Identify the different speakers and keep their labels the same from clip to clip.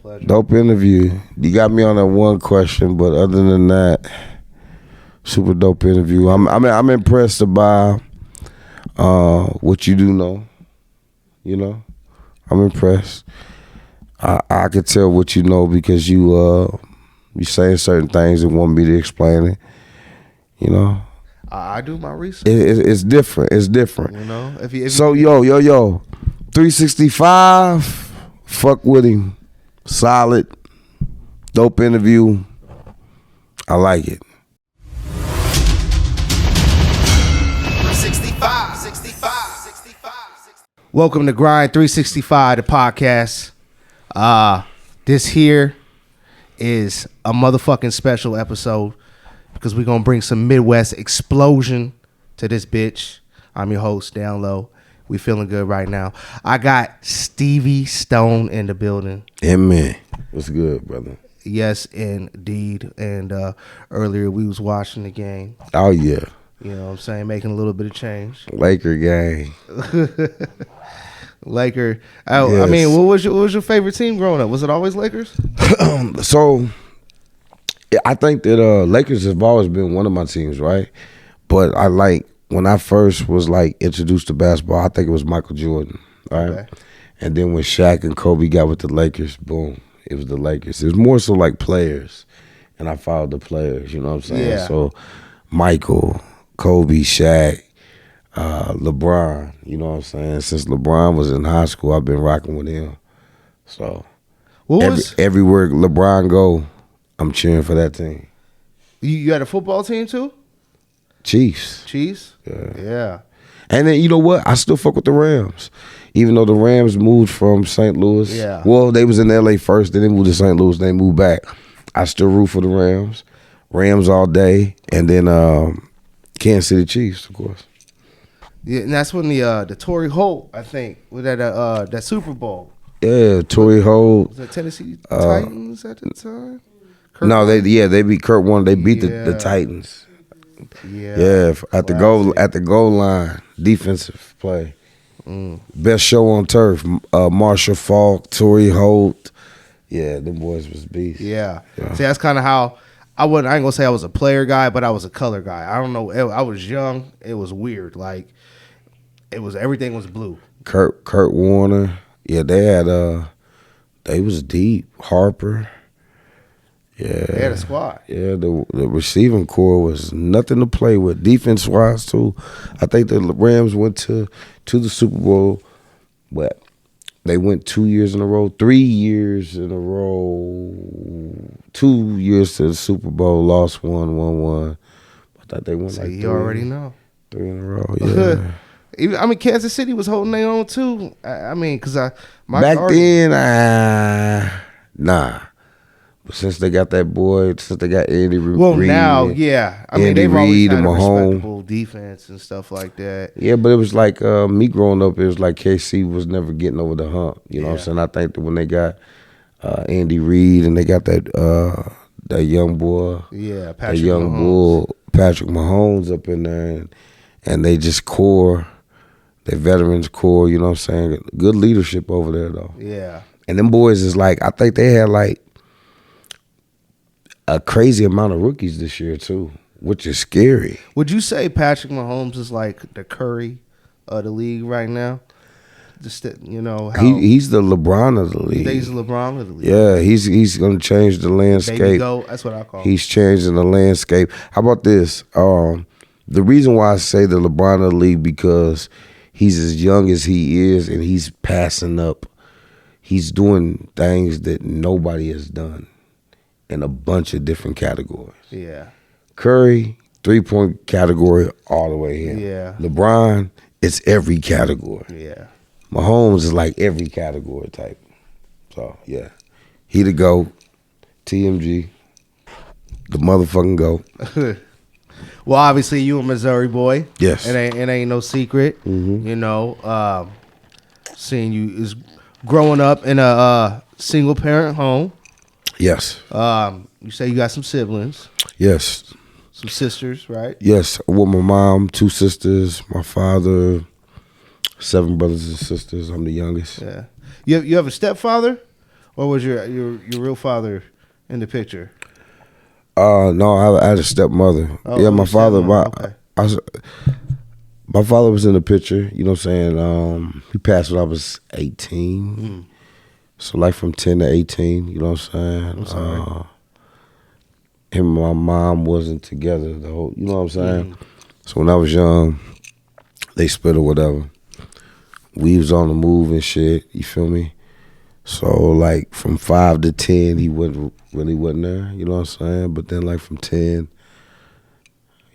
Speaker 1: Pleasure.
Speaker 2: Dope interview. You got me on that one question, but other than that, super dope interview. I'm impressed by what you do know. You know, I'm impressed. I could tell what you know because you saying certain things and want me to explain it. You know,
Speaker 1: I do my research.
Speaker 2: it's different. It's different.
Speaker 1: You know, if
Speaker 2: 365. Fuck with him. Solid. Dope interview. I like it.
Speaker 1: 65. Welcome to Grind 365, the podcast. This here is a motherfucking special episode because we're gonna bring some Midwest explosion to this bitch. I'm your host, Down Low. We feeling good right now. I got Stevie Stone in the building.
Speaker 2: N9ne. What's good, brother?
Speaker 1: Yes, indeed. And earlier we was watching the game.
Speaker 2: Oh, yeah.
Speaker 1: You know what I'm saying? Making a little bit of change.
Speaker 2: Laker gang.
Speaker 1: Laker.
Speaker 2: Yes.
Speaker 1: I mean, what was your favorite team growing up? Was it always Lakers?
Speaker 2: So, I think that Lakers have always been one of my teams, right? But when I first was introduced to basketball, I think it was Michael Jordan, right? Okay. And then when Shaq and Kobe got with the Lakers, boom, it was the Lakers. It was more so like players, and I followed the players, you know what I'm saying?
Speaker 1: Yeah.
Speaker 2: So Michael, Kobe, Shaq, LeBron, you know what I'm saying? Since LeBron was in high school, I've been rocking with him. So everywhere LeBron go, I'm cheering for that team.
Speaker 1: You had a football team too?
Speaker 2: Chiefs.
Speaker 1: Yeah.
Speaker 2: And then, you know what? I still fuck with the Rams. Even though the Rams moved from St. Louis.
Speaker 1: Yeah.
Speaker 2: Well, they was in L.A. first. Then they moved to St. Louis. They moved back. I still root for the Rams. Rams all day. And then Kansas City Chiefs, of course.
Speaker 1: Yeah, and that's when the Torrey Holt, I think, with that Super Bowl.
Speaker 2: Yeah, Torrey Holt.
Speaker 1: Was that Tennessee Titans at the time?
Speaker 2: They beat Kurt Warner. They beat the Titans. Yeah, at the goal line, defensive play. Best show on turf. Marshall Faulk, Torrey Holt. Yeah, them boys was beasts.
Speaker 1: Yeah. See, that's kind of how I ain't gonna say I was a player guy, but I was a color guy. I don't know. I was young. It was weird. Everything was blue.
Speaker 2: Kurt Warner. Yeah, they was deep. Harper. Yeah,
Speaker 1: they had a squad.
Speaker 2: Yeah, the receiving core was nothing to play with. Defense wise too, I think the Rams went to the Super Bowl, but they went 2 years in a row, 3 years in a row, 2 years to the Super Bowl, lost one. I thought they went
Speaker 1: you already know
Speaker 2: 3 in a row. Yeah.
Speaker 1: I mean, Kansas City was holding their own too. I mean, because
Speaker 2: nah. But since they got that boy, since they got Andy Reid.
Speaker 1: Well, now, yeah. I mean, they've always had a respectable
Speaker 2: Mahomes.
Speaker 1: defense and stuff like that.
Speaker 2: Yeah, but it was like me growing up, it was like KC was never getting over the hump. You know what I'm saying? I think that when they got Andy Reid and they got that young boy,
Speaker 1: Patrick
Speaker 2: Mahomes up in there, and they just they veterans core, you know what I'm saying? Good leadership over there, though.
Speaker 1: Yeah.
Speaker 2: And them boys is I think they had a crazy amount of rookies this year too, which is scary.
Speaker 1: Would you say Patrick Mahomes is like the Curry of the league right now? Just
Speaker 2: he's the LeBron of the league.
Speaker 1: He's the LeBron of the league.
Speaker 2: Yeah, he's gonna change the landscape.
Speaker 1: Baby go, that's what I call him.
Speaker 2: He's changing the landscape. How about this? The reason why I say the LeBron of the league because he's as young as he is and he's passing up. He's doing things that nobody has done. In a bunch of different categories.
Speaker 1: Yeah.
Speaker 2: Curry, 3-point category all the way in.
Speaker 1: Yeah.
Speaker 2: LeBron, it's every category.
Speaker 1: Yeah.
Speaker 2: Mahomes is like every category type. So, yeah. He the GOAT. TMG. The motherfucking GOAT.
Speaker 1: Well, obviously, you a Missouri boy.
Speaker 2: Yes.
Speaker 1: It ain't no secret.
Speaker 2: Mm-hmm.
Speaker 1: You know, seeing you is growing up in a single-parent home.
Speaker 2: Yes.
Speaker 1: You say you got some siblings.
Speaker 2: Yes.
Speaker 1: Some sisters, right?
Speaker 2: Yes. With my mom, 2 sisters, my father, 7 brothers and sisters. I'm the youngest.
Speaker 1: Yeah. You have a stepfather? Or was your real father in the picture?
Speaker 2: No, I had a stepmother.
Speaker 1: Oh,
Speaker 2: Yeah, my father.
Speaker 1: Okay.
Speaker 2: My father was in the picture. You know what I'm saying? He passed when I was 18.
Speaker 1: Mm.
Speaker 2: So like from 10 to 18. You know what I'm saying?
Speaker 1: I'm sorry.
Speaker 2: Him and my mom wasn't together the whole. You know what I'm saying?
Speaker 1: Mm.
Speaker 2: So when I was young, they split or whatever. We was on the move and shit. You feel me? So like from 5 to 10, he really wasn't there. You know what I'm saying? But then like from 10,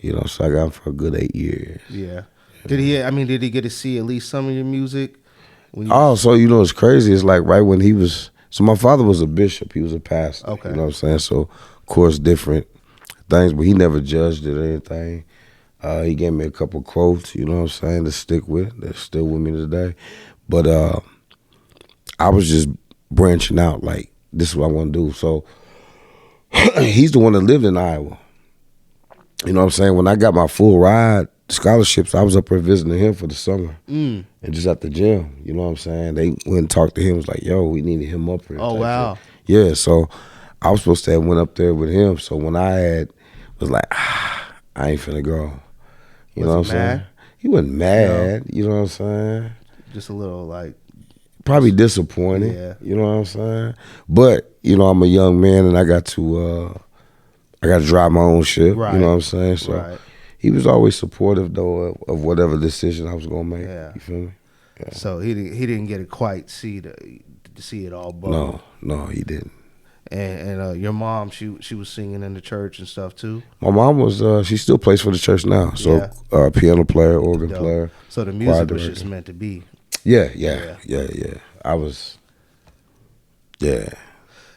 Speaker 2: you know, so I got him for a good 8 years.
Speaker 1: Yeah. Did he get to see at least some of your music?
Speaker 2: So you know it's crazy. It's like right when he was. So my father was a bishop. He was a pastor.
Speaker 1: Okay.
Speaker 2: You know what I'm saying? So of course different things, but he never judged it or anything. He gave me a couple quotes. You know what I'm saying, to stick with. That's still with me today. But I was just branching out. Like this is what I want to do. So he's the one that lived in Iowa. You know what I'm saying? When I got my full ride scholarships, I was up there visiting him for the summer. And just at the gym, you know what I'm saying? They went and talked to him. It was like, yo, we needed him up here.
Speaker 1: Oh, wow.
Speaker 2: Shit. Yeah, so I was supposed to have went up there with him. So when I was like, I ain't finna go. You know what I'm saying? He wasn't mad. You know what I'm saying?
Speaker 1: Just a little like.
Speaker 2: Probably disappointed.
Speaker 1: Yeah.
Speaker 2: You know what I'm saying? But, you know, I'm a young man and I got to drive my own ship.
Speaker 1: Right.
Speaker 2: You know what I'm saying? So he was always supportive though of whatever decision I was gonna make. Yeah. You feel me? Yeah.
Speaker 1: So he didn't get to quite see it all.
Speaker 2: No, he didn't.
Speaker 1: And your mom, she was singing in the church and stuff too.
Speaker 2: My mom was. She still plays for the church now. So piano player, organ player.
Speaker 1: So the music was just meant to be.
Speaker 2: Yeah. I was. Yeah.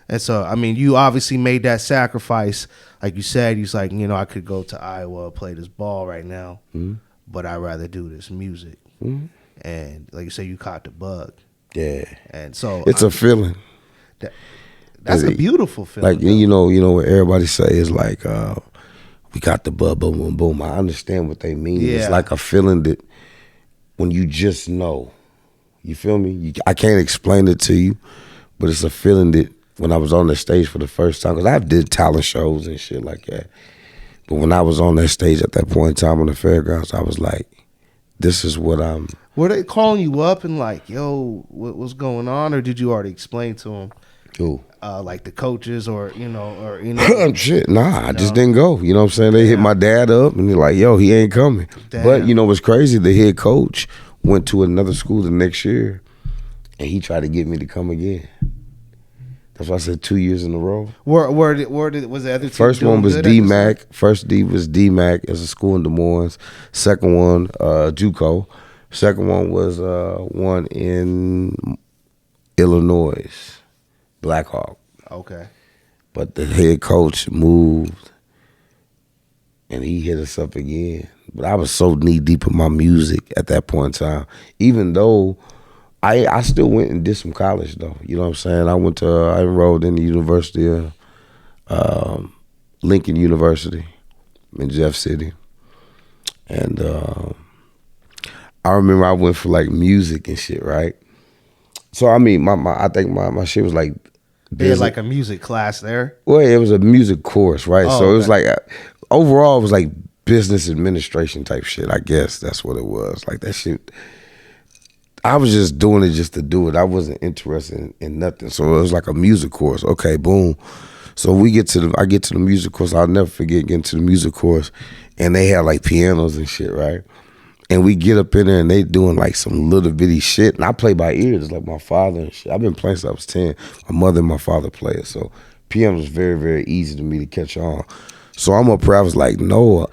Speaker 1: And so, I mean, you obviously made that sacrifice. Like you said, you was like, you know, I could go to Iowa, play this ball right now, but I'd rather do this music. Mm-hmm. And like you said, you caught the bug.
Speaker 2: Yeah.
Speaker 1: And so
Speaker 2: it's a feeling.
Speaker 1: That's a beautiful feeling.
Speaker 2: Like, you know what everybody say is like, we got the bug, boom, boom, boom. I understand what they mean. Yeah. It's like a feeling that when you just know, you feel me? I can't explain it to you, but it's a feeling that when I was on the stage for the first time, because I did talent shows and shit like that. But when I was on that stage at that point in time on the fairgrounds, I was like, this is what I'm.
Speaker 1: Were they calling you up and like, yo, what's going on? Or did you already explain to them?
Speaker 2: Who?
Speaker 1: Like the coaches or
Speaker 2: Shit, nah, I just didn't go. You know what I'm saying? They hit my dad up and they're like, yo, he ain't coming. Damn. But you know what's crazy? The head coach went to another school the next year and he tried to get me to come again. That's why I said 2 years in a row.
Speaker 1: Where was the other team?
Speaker 2: First one was DMAC. First D was DMAC as a school in Des Moines. Second one, JUCO. Second one was one in Illinois, Blackhawk.
Speaker 1: Okay.
Speaker 2: But the head coach moved, and he hit us up again. But I was so knee deep in my music at that point in time, even though. I still went and did some college though. You know what I'm saying? I enrolled in the University of Lincoln University in Jeff City. And I remember I went for like music and shit, right? So I mean I think my shit was like
Speaker 1: they had like a music class there?
Speaker 2: Well, it was a music course, right? So it was like overall it was like business administration type shit. I guess that's what it was. Like that shit. I was just doing it just to do it. I wasn't interested in nothing. So it was like a music course. Okay, boom. So I get to the music course. I'll never forget getting to the music course. And they had like pianos and shit, right? And we get up in there and they doing like some little bitty shit. And I play by ear just like my father and shit. I've been playing since I was 10. My mother and my father play it. So piano was very, very easy to me to catch on. So I'm up there. I was like, no,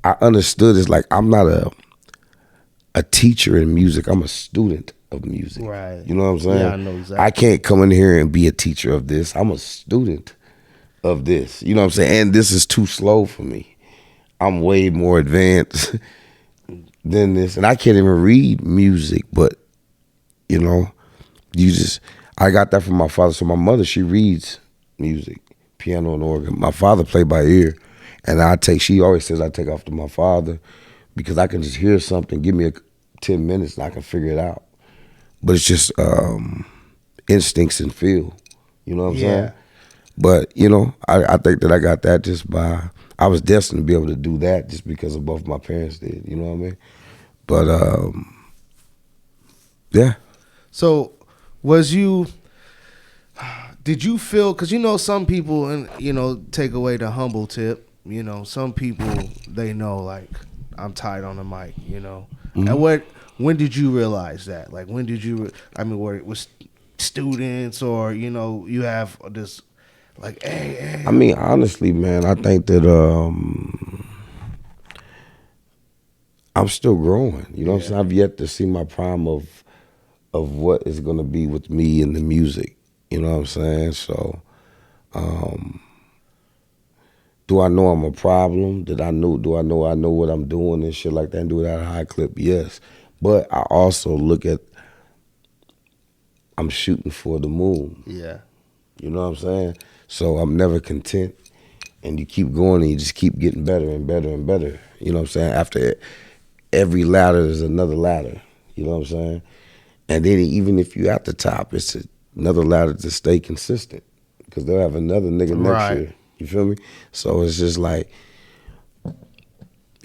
Speaker 2: I understood. It's like I'm not a teacher in music. I'm a student of music.
Speaker 1: Right.
Speaker 2: You know what I'm saying?
Speaker 1: Yeah, I know exactly.
Speaker 2: I can't come in here and be a teacher of this. I'm a student of this. You know what I'm saying? And this is too slow for me. I'm way more advanced than this. And I can't even read music, but you know, I got that from my father. So my mother, she reads music, piano and organ. My father played by ear. And she always says I take off to my father because I can just hear something, give me 10 minutes and I can figure it out. But it's just instincts and feel. You know what I'm
Speaker 1: Yeah.
Speaker 2: saying? But, I think that I got that just by, I was destined to be able to do that just because of both my parents did, you know what I mean? But, yeah.
Speaker 1: So, did you feel, because some people, and take away the humble tip, some people, they know, like, I'm tight on the mic,
Speaker 2: Mm-hmm.
Speaker 1: And when did you realize that? Like, when did you, were it was students or, you have this, like, hey.
Speaker 2: I mean, honestly, man, I think that I'm still growing. You know what I'm saying? I've yet to see my prime of what is going to be with me and the music. You know what I'm saying? So, do I know I'm a problem? Do I know what I'm doing and shit like that and do it at a high clip? Yes. But I also look at, I'm shooting for the moon.
Speaker 1: Yeah.
Speaker 2: You know what I'm saying? So I'm never content. And you keep going and you just keep getting better and better and better. You know what I'm saying? After every ladder is another ladder. You know what I'm saying? And then even if you're at the top, it's another ladder to stay consistent. Because they'll have another nigga next year. You feel me? So it's just like,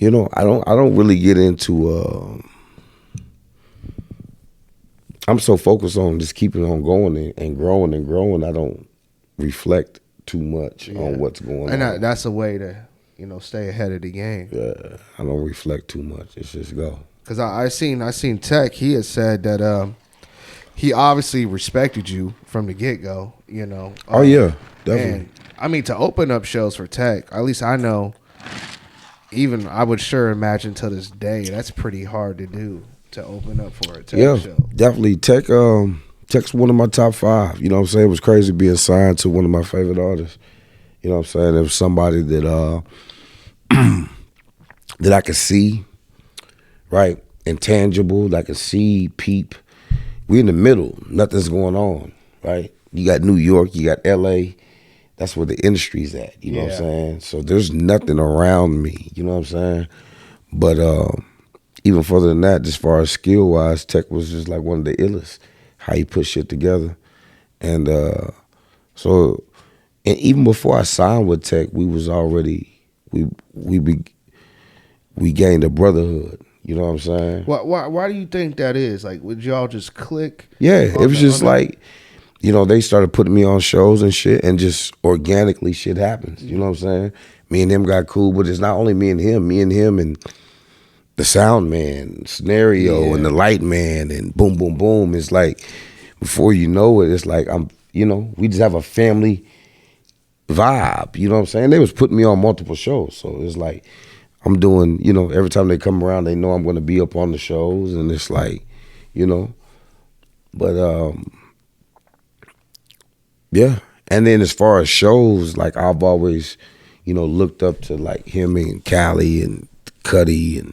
Speaker 2: I don't really get into I'm so focused on just keeping on going and growing and growing, I don't reflect too much on what's going on.
Speaker 1: And that's a way to, stay ahead of the game.
Speaker 2: Yeah, I don't reflect too much. It's just go.
Speaker 1: Because I seen Tech. He had said that he obviously respected you from the get go.
Speaker 2: Oh yeah, definitely.
Speaker 1: And to open up shows for Tech, at least I know. Even I would sure imagine to this day that's pretty hard to do, to open up for a Tech show.
Speaker 2: Definitely. Tech's one of my top 5. You know what I'm saying? It was crazy being signed to one of my favorite artists. You know what I'm saying? It was somebody that that I could see, right? Intangible, that I could see, peep. We in the middle. Nothing's going on, right? You got New York, you got LA. That's where the industry's at, you know what I'm saying? So there's nothing around me, you know what I'm saying? But even further than that, as far as skill-wise, Tech was just like one of the illest, how he put shit together. And so, and even before I signed with Tech, we was already, we gained a brotherhood, you know what I'm saying?
Speaker 1: Why do you think that is? Like, would y'all just click?
Speaker 2: Yeah, it was just like, they started putting me on shows and shit, and just organically shit happens. You know what I'm saying? Me and him got cool, but it's not only me and him and the sound man, scenario, and the light man, and boom, boom, boom. It's like, before you know it, it's like we just have a family vibe. You know what I'm saying? They was putting me on multiple shows, so it's like I'm doing. Every time they come around, they know I'm going to be up on the shows, and it's like, but. Yeah. And then as far as shows, like I've always, looked up to like him and Cali and Cuddy and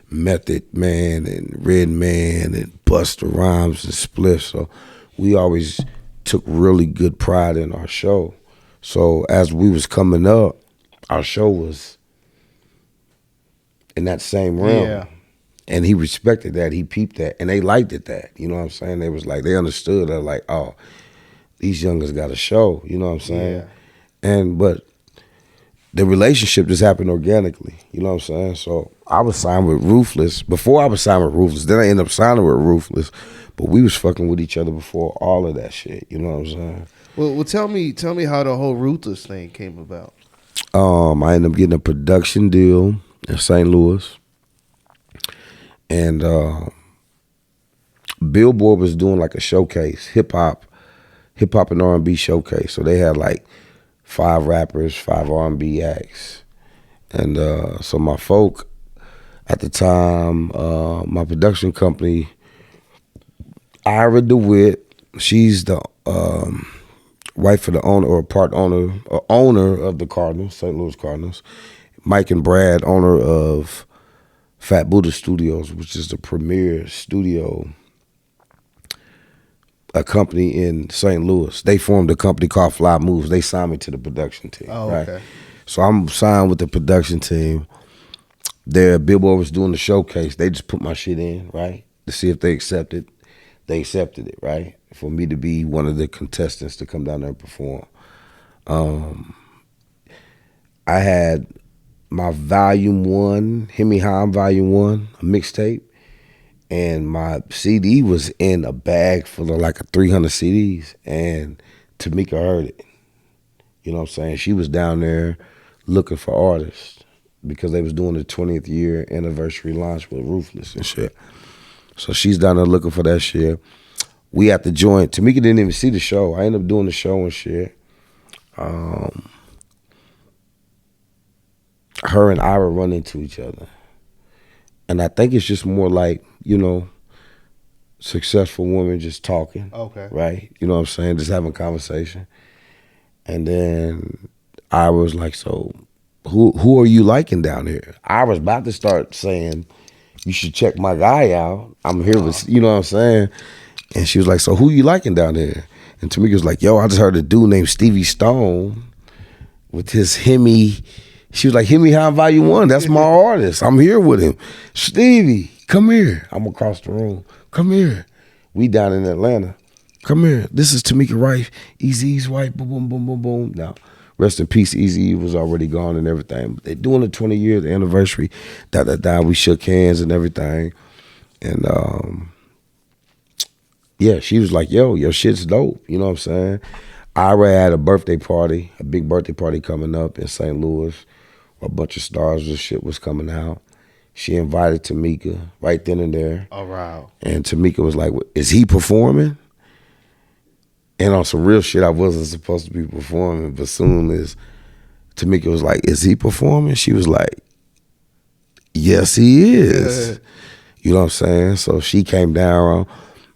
Speaker 2: Method Man and Red Man and Busta Rhymes and Spliff. So we always took really good pride in our show. So as we was coming up, our show was in that same realm.
Speaker 1: Yeah.
Speaker 2: And he respected that. He peeped that. And they liked it that. You know what I'm saying? They was like, they understood. They're like, oh, these youngers got a show, you know what I'm saying? Yeah. But the relationship just happened organically, you know what I'm saying? So I was signed with Ruthless. Before I was signed with Ruthless, then I ended up signing with Ruthless. But we was fucking with each other before all of that shit, you know what I'm saying?
Speaker 1: Well, tell me how the whole Ruthless thing came about.
Speaker 2: I ended up getting a production deal in St. Louis. And Billboard was doing like a showcase, hip hop and R&B showcase. So they had like 5 rappers, 5 R&B acts. And so my folk at the time, my production company, Ira DeWitt, she's the wife of the owner or part owner, or owner of the Cardinals, St. Louis Cardinals. Mike and Brad, owner of Fat Buddha Studios, which is the premier studio, a company in St. Louis. They formed a company called Fly Moves. They signed me to the production team.
Speaker 1: Oh,
Speaker 2: right?
Speaker 1: okay.
Speaker 2: So I'm signed with the production team. Billboard was doing the showcase. They just put my shit in, right, to see if they accept it. they accepted it, right? For me to be one of the contestants to come down there and perform. I had my Volume 1, Hemi Ham Volume 1, a mixtape, and my CD was in a bag full of like 300 CDs, and Tamika heard it. You know what I'm saying? She was down there looking for artists because they was doing the 20th year anniversary launch with Ruthless and shit. So she's down there looking for that shit. We at the joint. Tamika didn't even see the show. I ended up doing the show and shit. Her and Ira run into each other. And I think it's just more like, you know, successful women just talking.
Speaker 1: Okay.
Speaker 2: Right? You know what I'm saying? Just having conversation. And then Ira was like, so who are you liking down here? I was about to start saying, you should check my guy out. I'm here with, you know what I'm saying? And she was like, so who you liking down there? And Tamika was like, yo, I just heard a dude named Stevie Stone with his Hemi. She was like, Hemi Ham Volume 1, that's my artist. I'm here with him. Stevie, come here. I'm across the room. Come here. We down in Atlanta. Come here. This is Tamika Wright, Eazy-E's wife, boom, boom, boom, boom, boom. Now, rest in peace, Eazy-E was already gone and everything. But they're doing the 20-year anniversary. We shook hands and everything. And yeah, she was like, yo, your shit's dope. You know what I'm saying? Ira had a birthday party, a big birthday party coming up in St. Louis. A bunch of stars and shit was coming out. She invited Tamika right then and there.
Speaker 1: Oh, wow.
Speaker 2: And Tamika was like, is he performing? And on some real shit, I wasn't supposed to be performing. But soon as Tamika was like, is he performing? She was like, yes, he is. You know what I'm saying? So she came down.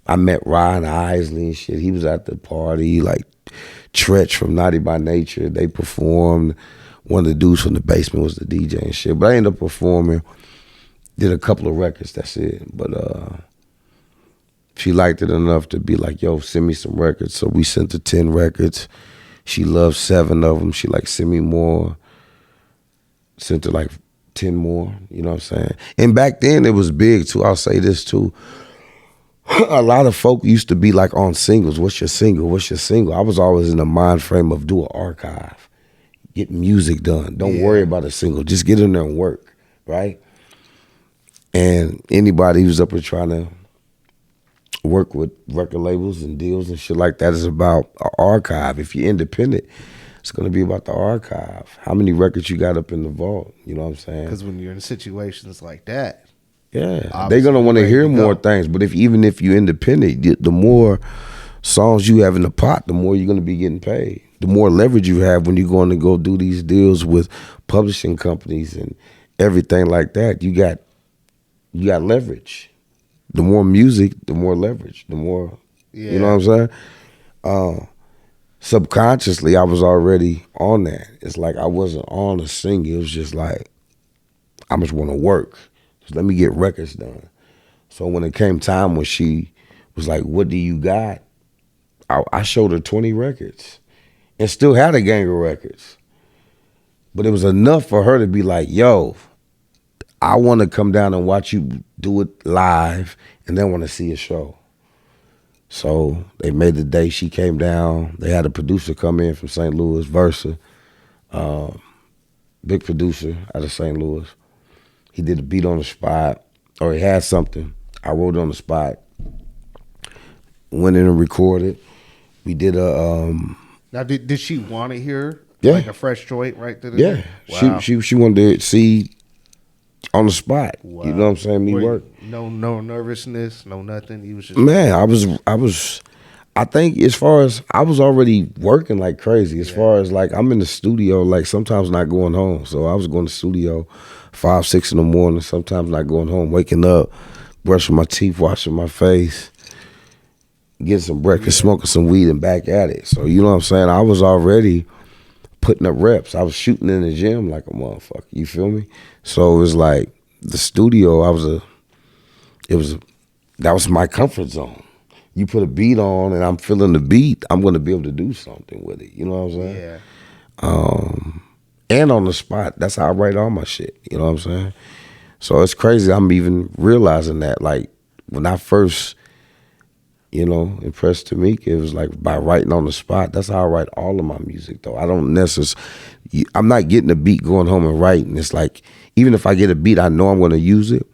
Speaker 2: I met Ryan Isley and shit. He was at the party. Like Tretch from Naughty by Nature. They performed. One of the dudes from the basement was the DJ and shit. But I ended up performing, did a couple of records, that's it. But she liked it enough to be like, yo, send me some records. So we sent her 10 records. She loved 7 of them. She like, send me more. Sent her like 10 more, you know what I'm saying? And back then it was big too. I'll say this too. A lot of folk used to be like on singles. What's your single? What's your single? I was always in the mind frame of do an archive. Get music done. Don't worry about a single. Just get in there and work, right? And anybody who's up here trying to work with record labels and deals and shit like that is about an archive. If you're independent, it's going to be about the archive. How many records you got up in the vault? You know what I'm saying?
Speaker 1: Because when you're in situations like that,
Speaker 2: yeah, they're going to want to hear more things. But even if you're independent, the more songs you have in the pot, the more you're going to be getting paid. The more leverage you have when you're going to go do these deals with publishing companies and everything like that, you got leverage. The more music, the more leverage. The more, you know what I'm saying? Subconsciously, I was already on that. It's like I wasn't on a single. It was just like, I just want to work. Just let me get records done. So when it came time when she was like, what do you got? I showed her 20 records. And still had a gang of records. But it was enough for her to be like, yo, I want to come down and watch you do it live and then want to see a show. So they made the day she came down. They had a producer come in from St. Louis, Versa. Big producer out of St. Louis. He did a beat on the spot, or he had something. I wrote it on the spot. Went in and recorded. We did a...
Speaker 1: Now, did she want to hear like a fresh joint right there?
Speaker 2: Yeah.
Speaker 1: Wow.
Speaker 2: She wanted to see on the spot.
Speaker 1: Wow.
Speaker 2: You know what I'm saying? Me work.
Speaker 1: No nervousness, no nothing. He was just...
Speaker 2: Man, I think as far as, I was already working like crazy. As far as like, I'm in the studio, like sometimes not going home. So I was going to the studio 5, 6 in the morning, sometimes not going home, waking up, brushing my teeth, washing my face, getting some breakfast, smoking some weed, and back at it. So, you know what I'm saying? I was already putting up reps. I was shooting in the gym like a motherfucker. You feel me? So it was like the studio, that was my comfort zone. You put a beat on and I'm feeling the beat, I'm going to be able to do something with it. You know what I'm saying? Yeah. And on the spot, that's how I write all my shit. You know what I'm saying? So it's crazy. I'm even realizing that, like, when I first impress Tamika. It was like by writing on the spot. That's how I write all of my music, though. I don't necessarily, I'm not getting a beat, going home and writing. It's like, even if I get a beat, I know I'm going to use it.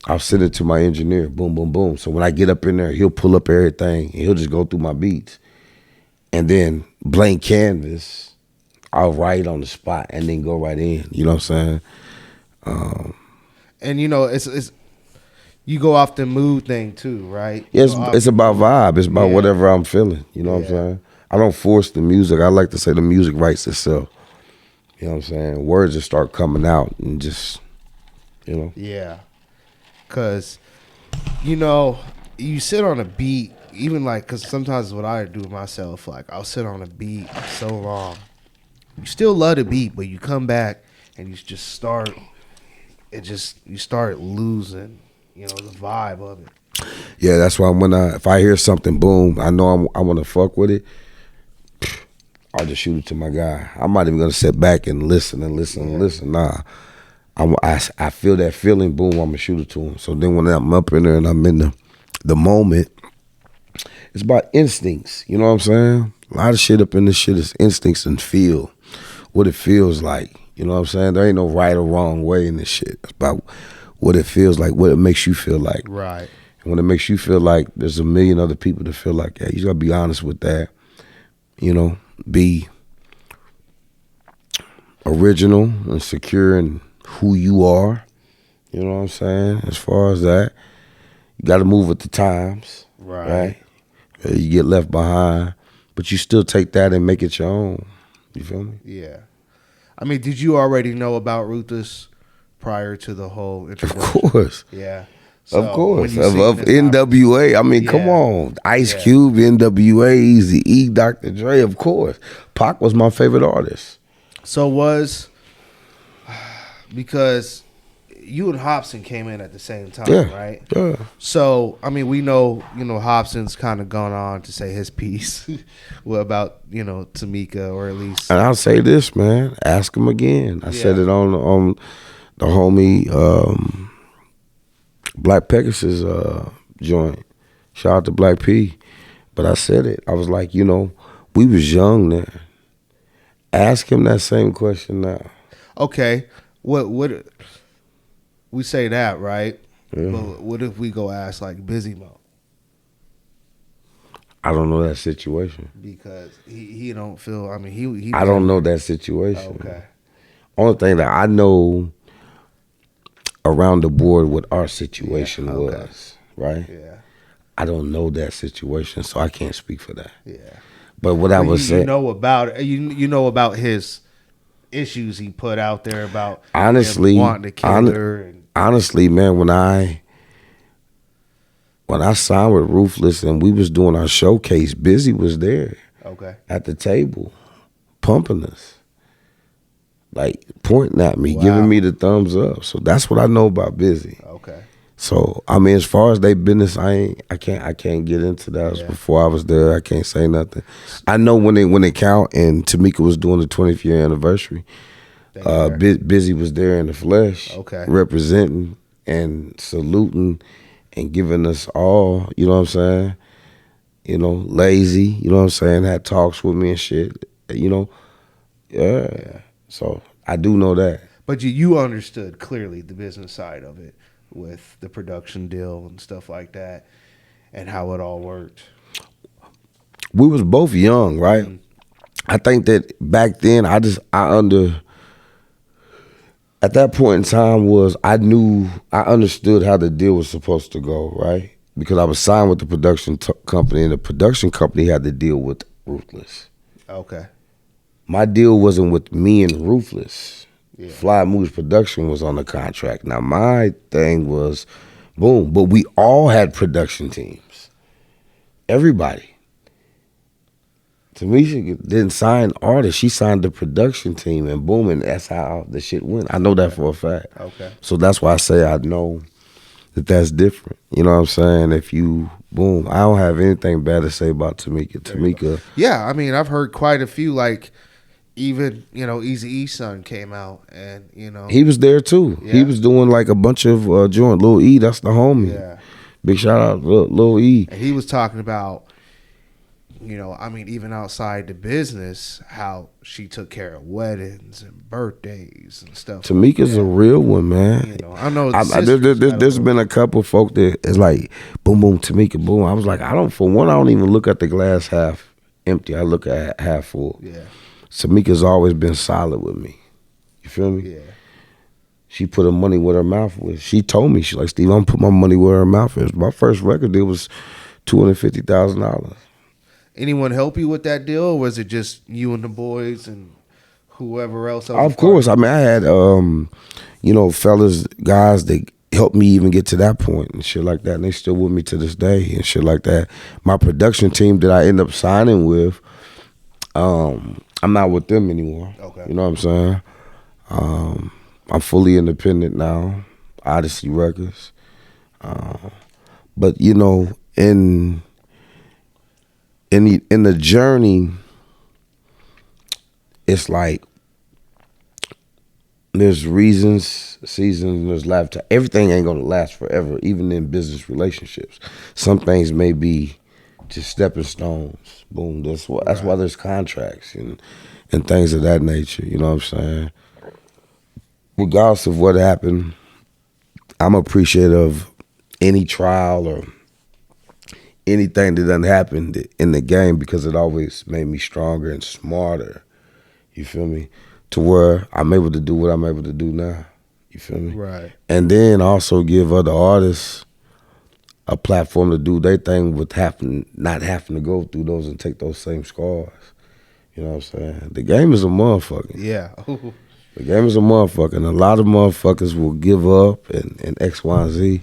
Speaker 2: I'll send it to my engineer, boom, boom, boom. So when I get up in there, he'll pull up everything, and he'll just go through my beats. And then blank canvas, I'll write on the spot and then go right in. You know what I'm saying?
Speaker 1: And it's you go off the mood thing too, right?
Speaker 2: Yeah, it's about vibe. It's about whatever I'm feeling. You know what I'm saying? I don't force the music. I like to say the music writes itself. You know what I'm saying? Words just start coming out and just,
Speaker 1: Yeah. Because, you sit on a beat, even like, because sometimes what I do myself, like I'll sit on a beat so long. You still love the beat, but you come back and you just start, you start losing, the vibe of it.
Speaker 2: Yeah, that's why if I hear something, boom, I know I want to fuck with it, I'll just shoot it to my guy. I'm not even going to sit back and listen. Nah. I feel that feeling, boom, I'm going to shoot it to him. So then when I'm up in there and I'm in the moment, it's about instincts. You know what I'm saying? A lot of shit up in this shit is instincts and feel. What it feels like. You know what I'm saying? There ain't no right or wrong way in this shit. It's about what it feels like, what it makes you feel like.
Speaker 1: Right.
Speaker 2: And when it makes you feel like there's a million other people that feel like that, you got to be honest with that. Be original and secure in who you are. You know what I'm saying? As far as that, you got to move with the times. Right? You get left behind, but you still take that and make it your own. You feel me?
Speaker 1: Yeah. I mean, did you already know about Ruthless prior to the whole introduction?
Speaker 2: Of course.
Speaker 1: Yeah.
Speaker 2: So of course. Of NWA. I mean, come on. Ice Cube, NWA, Eazy-E, Dr. Dre, of course. Pac was my favorite artist.
Speaker 1: So because you and Hopsin came in at the same time, right?
Speaker 2: Yeah.
Speaker 1: So, I mean, we know, Hopsin's kind of gone on to say his piece about, Tamika, or at least.
Speaker 2: And I'll say this, man. Ask him again. I said it on the homie Black Pegasus joint. Shout out to Black P. But I said it. I was like, we was young then. Ask him that same question now.
Speaker 1: Okay. What we say that, right?
Speaker 2: Yeah.
Speaker 1: But what if we go ask like Busy Mo?
Speaker 2: I don't know that situation.
Speaker 1: Because he don't feel, I mean, he
Speaker 2: I don't know that situation.
Speaker 1: Okay.
Speaker 2: Only thing that I know around the board what our situation was, right?
Speaker 1: Yeah.
Speaker 2: I don't know that situation, so I can't speak for that.
Speaker 1: Yeah.
Speaker 2: But what I was saying,
Speaker 1: you know about his issues he put out there about
Speaker 2: honestly
Speaker 1: him wanting to kill her.
Speaker 2: Honestly, man, when I signed with Ruthless and we was doing our showcase, Busy was there.
Speaker 1: Okay.
Speaker 2: At the table, pumping us, like pointing at me,
Speaker 1: Wow.
Speaker 2: giving me the thumbs up. So that's what I know about Busy.
Speaker 1: Okay.
Speaker 2: So I mean, as far as they business, I can't get into that.
Speaker 1: Yeah.
Speaker 2: Before I was there, I can't say nothing. I know when it count, and Tamika was doing the 20th year anniversary. Busy was there in the flesh, representing and saluting and giving us all. You know what I'm saying? Lazy. You know what I'm saying? Had talks with me and shit. Yeah. So I do know that.
Speaker 1: But you understood clearly the business side of it with the production deal and stuff like that and how it all worked.
Speaker 2: We was both young, right? Mm-hmm. I think that back then at that point in time I understood how the deal was supposed to go, right? Because I was signed with the production company, and the production company had to deal with Ruthless.
Speaker 1: Okay.
Speaker 2: My deal wasn't with me and Ruthless.
Speaker 1: Yeah.
Speaker 2: Fly Moves Production was on the contract. Now my thing was, boom, but we all had production teams. Everybody. Tamisha didn't sign artists. She signed the production team, and boom, and that's how the shit went. I know that for a fact.
Speaker 1: Okay.
Speaker 2: So that's why I say I know that that's different. You know what I'm saying? If you, boom, I don't have anything bad to say about Tamika.
Speaker 1: Yeah, I mean, I've heard quite a few, like, even, Eazy-E's son came out, and,
Speaker 2: He was there, too. Yeah. He was doing, like, a bunch of joint. Lil E, that's the homie.
Speaker 1: Yeah.
Speaker 2: Big shout out to Lil E.
Speaker 1: And he was talking about, even outside the business, how she took care of weddings and birthdays and stuff.
Speaker 2: Tamika's a real one, man.
Speaker 1: I know.
Speaker 2: There's been a couple folk that is like, boom, boom, Tamika, boom. I was like, I don't even look at the glass half empty. I look at half full.
Speaker 1: Yeah.
Speaker 2: Tamika's always been solid with me. You feel me?
Speaker 1: Yeah.
Speaker 2: She put her money where her mouth was. She told me, she's like, Steve, I'm gonna put my money where her mouth is. My first record deal was $250,000.
Speaker 1: Anyone help you with that deal, or was it just you and the boys and whoever else?
Speaker 2: Of course. I mean, I had, fellas, guys that helped me even get to that point and shit like that. And they still with me to this day and shit like that. My production team that I end up signing with, I'm not with them anymore.
Speaker 1: Okay.
Speaker 2: You know what I'm saying? I'm fully independent now, Odyssey Records. But, in the journey, it's like there's reasons, seasons, there's lifetime. Everything ain't gonna last forever, even in business relationships. Some things may be just stepping stones. Boom. That's why there's contracts and things of that nature. You know what I'm saying? Regardless of what happened, I'm appreciative of any trial or anything that done happened in the game, because it always made me stronger and smarter. You feel me? To where I'm able to do what I'm able to do now. You feel me?
Speaker 1: Right.
Speaker 2: And then also give other artists a platform to do their thing with not having to go through those and take those same scars. You know what I'm saying? The game is a motherfucker.
Speaker 1: Yeah.
Speaker 2: The game is a motherfucker. And a lot of motherfuckers will give up and X, Y, and Z.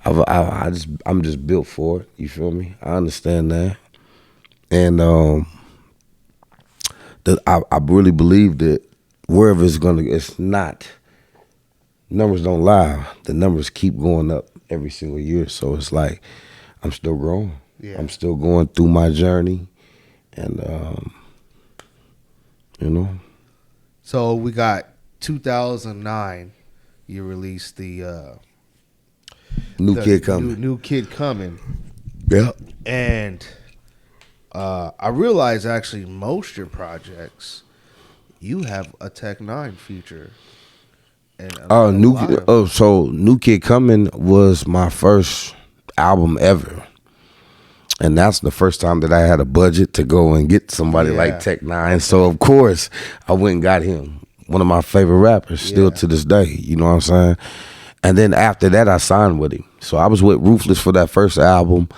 Speaker 2: I'm just built for it. You feel me? I understand that, and I really believe that wherever it's not. Numbers don't lie. The numbers keep going up every single year. So it's like I'm still growing.
Speaker 1: Yeah.
Speaker 2: I'm still going through my journey, and
Speaker 1: So we got 2009. You released the.
Speaker 2: New Kid Coming.
Speaker 1: New Kid Coming.
Speaker 2: Yeah.
Speaker 1: And I realize actually most your projects, you have a N9ne feature.
Speaker 2: So New Kid Coming was my first album ever. And that's the first time that I had a budget to go and get somebody like N9ne. So of course I went and got him. One of my favorite rappers still to this day. You know what I'm saying? And then after that, I signed with him. So I was with Ruthless for that first album.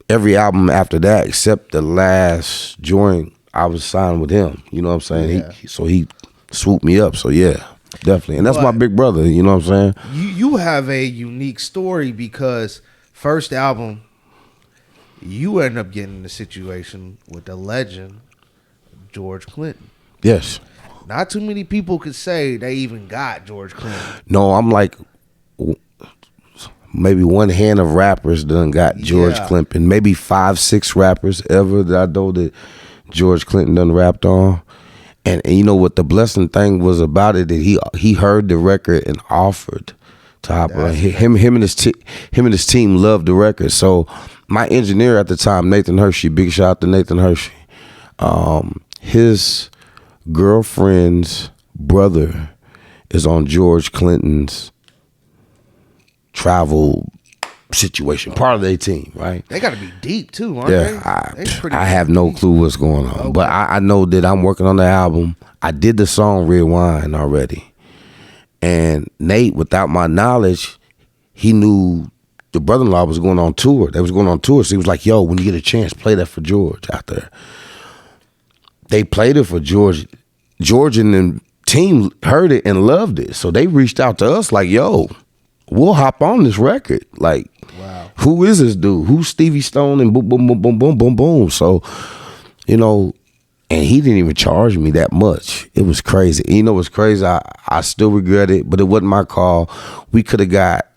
Speaker 2: Every album after that, except the last joint, I was signed with him. You know what I'm saying?
Speaker 1: Yeah.
Speaker 2: He swooped me up. So yeah, definitely. And that's my big brother. You know what I'm saying?
Speaker 1: You have a unique story, because first album, you end up getting in a situation with the legend, George Clinton.
Speaker 2: Yes.
Speaker 1: Not too many people could say they even got George Clinton.
Speaker 2: No, I'm like maybe one hand of rappers done got George Clinton. Maybe 5-6 rappers ever that I know that George Clinton done rapped on. And you know what the blessing thing was about it, that he heard the record and offered to hop on. Him and his team loved the record. So my engineer at the time, Nathan Hershey, big shout out to Nathan Hershey. His girlfriend's brother is on George Clinton's travel situation, part of their team, right?
Speaker 1: They got to be deep too, aren't they?
Speaker 2: I have no clue what's going on, okay. But I know that I'm working on the album. I did the song Red Wine already, and Nate, without my knowledge, he knew the brother-in-law was going on tour. They was going on tour, so he was like, "Yo, when you get a chance, play that for George out there." They played it for George. George and the team heard it and loved it, so they reached out to us like, "Yo, we'll hop on this record." Like,
Speaker 1: wow,
Speaker 2: who is this dude? Who's Stevie Stone? And boom, boom, boom, boom, boom, boom, boom. So, and he didn't even charge me that much. It was crazy. And you know what's crazy? I still regret it, but it wasn't my call. We could have got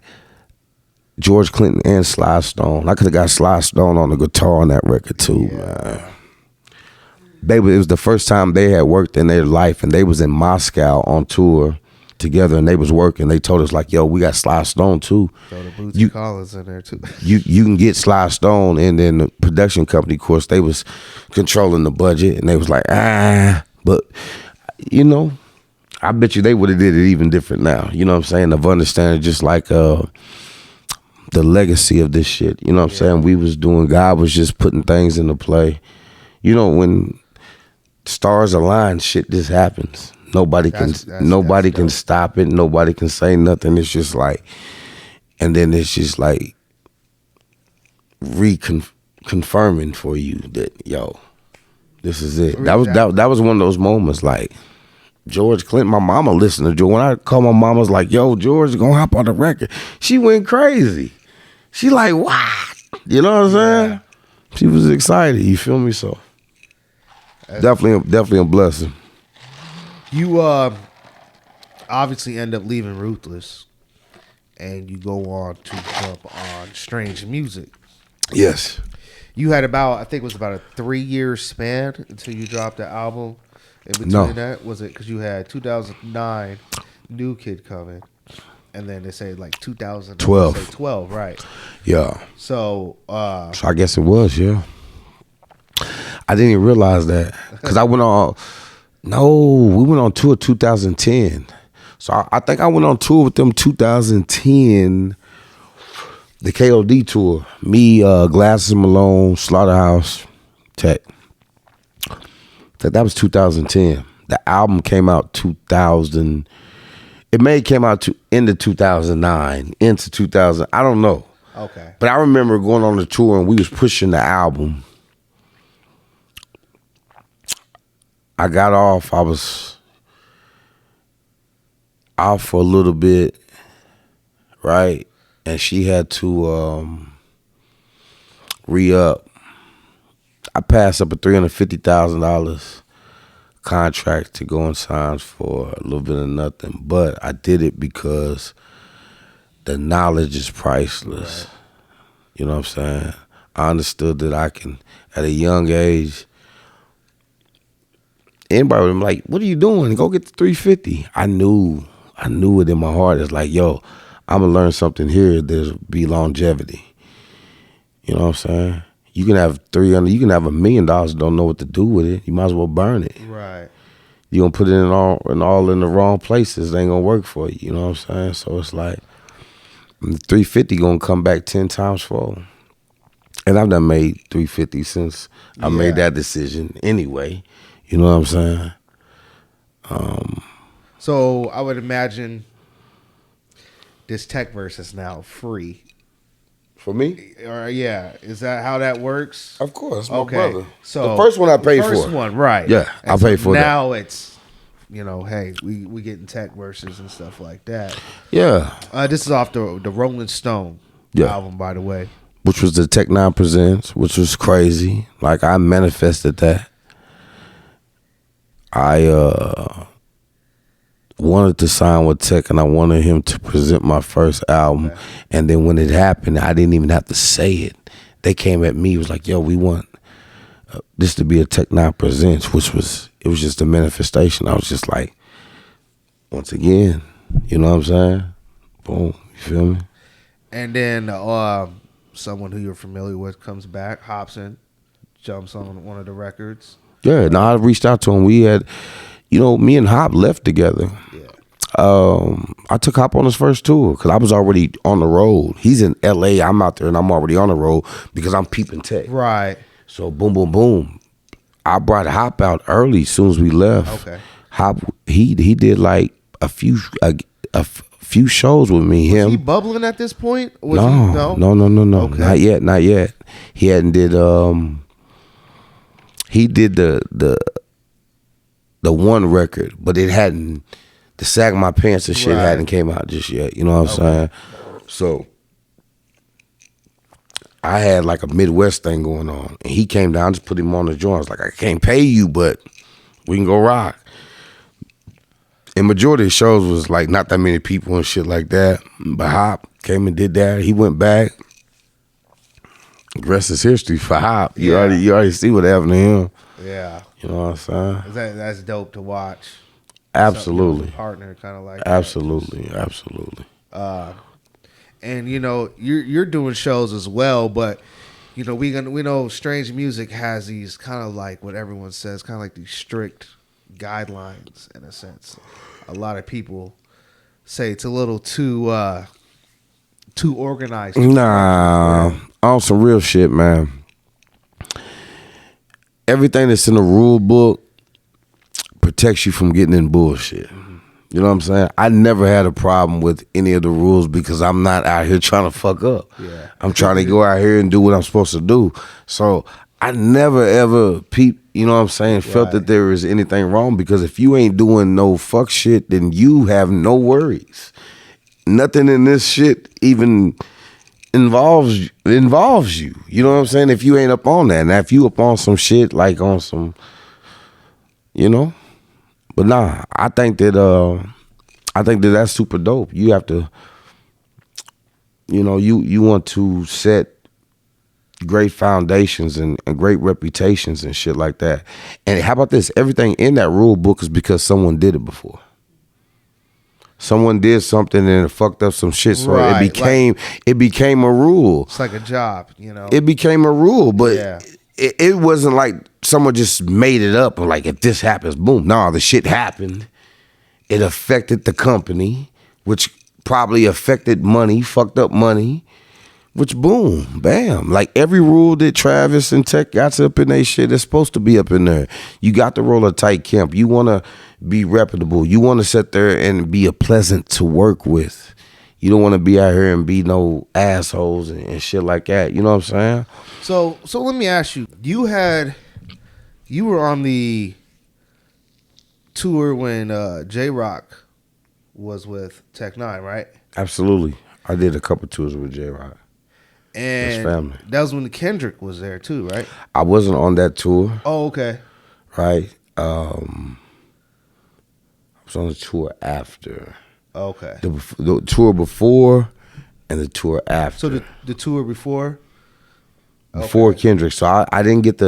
Speaker 2: George Clinton and Sly Stone. I could have got Sly Stone on the guitar on that record too, man. It was the first time they had worked in their life, and they was in Moscow on tour together, and they was working. They told us like, yo, we got Sly Stone too.
Speaker 1: So the Bootsy Collins in there too.
Speaker 2: You can get Sly Stone, and then the production company, of course, they was controlling the budget, and they was like, but you know, I bet you they would have did it even different now. You know what I'm saying? Of understanding just like the legacy of this shit. You know what I'm saying? We was doing, God was just putting things into play. You know, when stars align, shit just happens. Nobody can stop it. Nobody can say nothing. It's just like, and then it's just like reconfirming for you that, yo, this is it. That was one of those moments like, George Clinton, my mama listened to George. When I called my mama, was like, yo, George is gonna hop on the record. She went crazy. She like, what? You know what I'm saying? She was excited. You feel me? So definitely a blessing.
Speaker 1: You obviously end up leaving Ruthless, and you go on to jump on Strange Music.
Speaker 2: Yes.
Speaker 1: You had I think it was about a 3-year span until you dropped the album. In between that, was it because you had 2009 New Kid coming, and then they say like 2012, right? Yeah. So
Speaker 2: I guess it was, yeah. I didn't even realize that because I went on. No, we went on tour 2010. So I think I went on tour with them 2010, the KOD tour. Me, Glasses Malone, Slaughterhouse, Tech. That was 2010. The album came out 2000. It may have came out to into 2009, into 2000. I don't know.
Speaker 1: Okay.
Speaker 2: But I remember going on the tour and we was pushing the album. I got off. I was out for a little bit, right? And she had to re-up. I passed up a $350,000 contract to go and sign for a little bit of nothing, but I did it because the knowledge is priceless. Right. You know what I'm saying? I understood that I can, at a young age, anybody would be like, what are you doing? Go get the 350. I knew it in my heart. It's like, yo, I'm going to learn something here. There's be longevity. You know what I'm saying? You can have 300. You can have $1 million. Don't know what to do with it. You might as well burn it.
Speaker 1: Right.
Speaker 2: You gonna put it in all in the wrong places. It ain't gonna work for you. You know what I'm saying? So it's like the 350 gonna come back 10 times fold. And I've done made 350 since I made that decision anyway. You know what I'm saying?
Speaker 1: So I would imagine this tech verse is now free.
Speaker 2: For me?
Speaker 1: Or is that how that works?
Speaker 2: Of course, my brother.
Speaker 1: So
Speaker 2: the first one I paid for.
Speaker 1: The first one, right?
Speaker 2: Yeah, I paid for that.
Speaker 1: Now it's, hey, we getting tech verses and stuff like that.
Speaker 2: Yeah.
Speaker 1: This is off the Rolling Stone album, by the way,
Speaker 2: which was the N9ne Presents, which was crazy. Like I manifested that. I wanted to sign with Tech, and I wanted him to present my first album. Okay. And then when it happened, I didn't even have to say it. They came at me. It was like, yo, we want this to be a N9ne Presents, it was just a manifestation. I was just like, once again, you know what I'm saying? Boom, you feel me? And
Speaker 1: then someone who you're familiar with comes back, Hopsin, jumps on one of the records.
Speaker 2: Yeah, no, I reached out to him. We had, me and Hop left together. Yeah. I took Hop on his first tour because I was already on the road. He's in LA, I'm out there, and I'm already on the road because I'm peeping Tech.
Speaker 1: Right.
Speaker 2: So boom, boom, boom. I brought Hop out early as soon as we left.
Speaker 1: Okay.
Speaker 2: Hop, he did like a few shows with me.
Speaker 1: Was he bubbling at this point?
Speaker 2: No.
Speaker 1: Okay.
Speaker 2: Not yet. He hadn't did he did the one record, but it hadn't, the Sag My Pants and shit hadn't came out just yet. You know what I'm saying? So I had like a Midwest thing going on, and he came down, just put him on the joint. I was like, I can't pay you, but we can go rock. And majority of the shows was like not that many people and shit like that. But Hop came and did that. He went back. The rest is history for Hop. You already see what happened to him.
Speaker 1: Yeah.
Speaker 2: You know what I'm saying?
Speaker 1: That's dope to watch.
Speaker 2: Absolutely.
Speaker 1: Partner, kind of like
Speaker 2: absolutely, absolutely.
Speaker 1: And you're doing shows as well, but we know Strange Music has these kind of like what everyone says, kind of like these strict guidelines in a sense. A lot of people say it's a little too organized.
Speaker 2: Nah, on some real shit, man. Everything that's in the rule book protects you from getting in bullshit. You know what I'm saying? I never had a problem with any of the rules because I'm not out here trying to fuck up.
Speaker 1: Yeah.
Speaker 2: I'm trying to go out here and do what I'm supposed to do. So I never ever you know what I'm saying, felt that there was anything wrong, because if you ain't doing no fuck shit, then you have no worries. Nothing in this shit even involves you. You know what I'm saying? If you ain't up on that. Now if you up on some shit, like on some, but nah, I think that that's super dope. You have to, you want to set great foundations and great reputations and shit like that. And how about this? Everything in that rule book is because someone did it before. Someone did something and it fucked up some shit, so it became a rule.
Speaker 1: It's like a job,
Speaker 2: It became a rule, but it wasn't like someone just made it up and like, if this happens, boom. No, the shit happened. It affected the company, which probably affected money, fucked up money, which boom, bam. Like every rule that Travis and Tech got up in their shit is supposed to be up in there. You got to roll a tight camp. You want to be reputable. You want to sit there and be a pleasant to work with. You don't want to be out here and be no assholes and shit like that. You know what I'm saying?
Speaker 1: So let me ask you. You were on the tour when J-Rock was with N9ne, right?
Speaker 2: Absolutely. I did a couple tours with J-Rock.
Speaker 1: And that was when Kendrick was there too, right?
Speaker 2: I wasn't on that tour.
Speaker 1: Oh, okay.
Speaker 2: Right. I was on the tour after.
Speaker 1: Okay.
Speaker 2: The tour before and the tour after.
Speaker 1: So the tour before?
Speaker 2: Before Kendrick. So I didn't get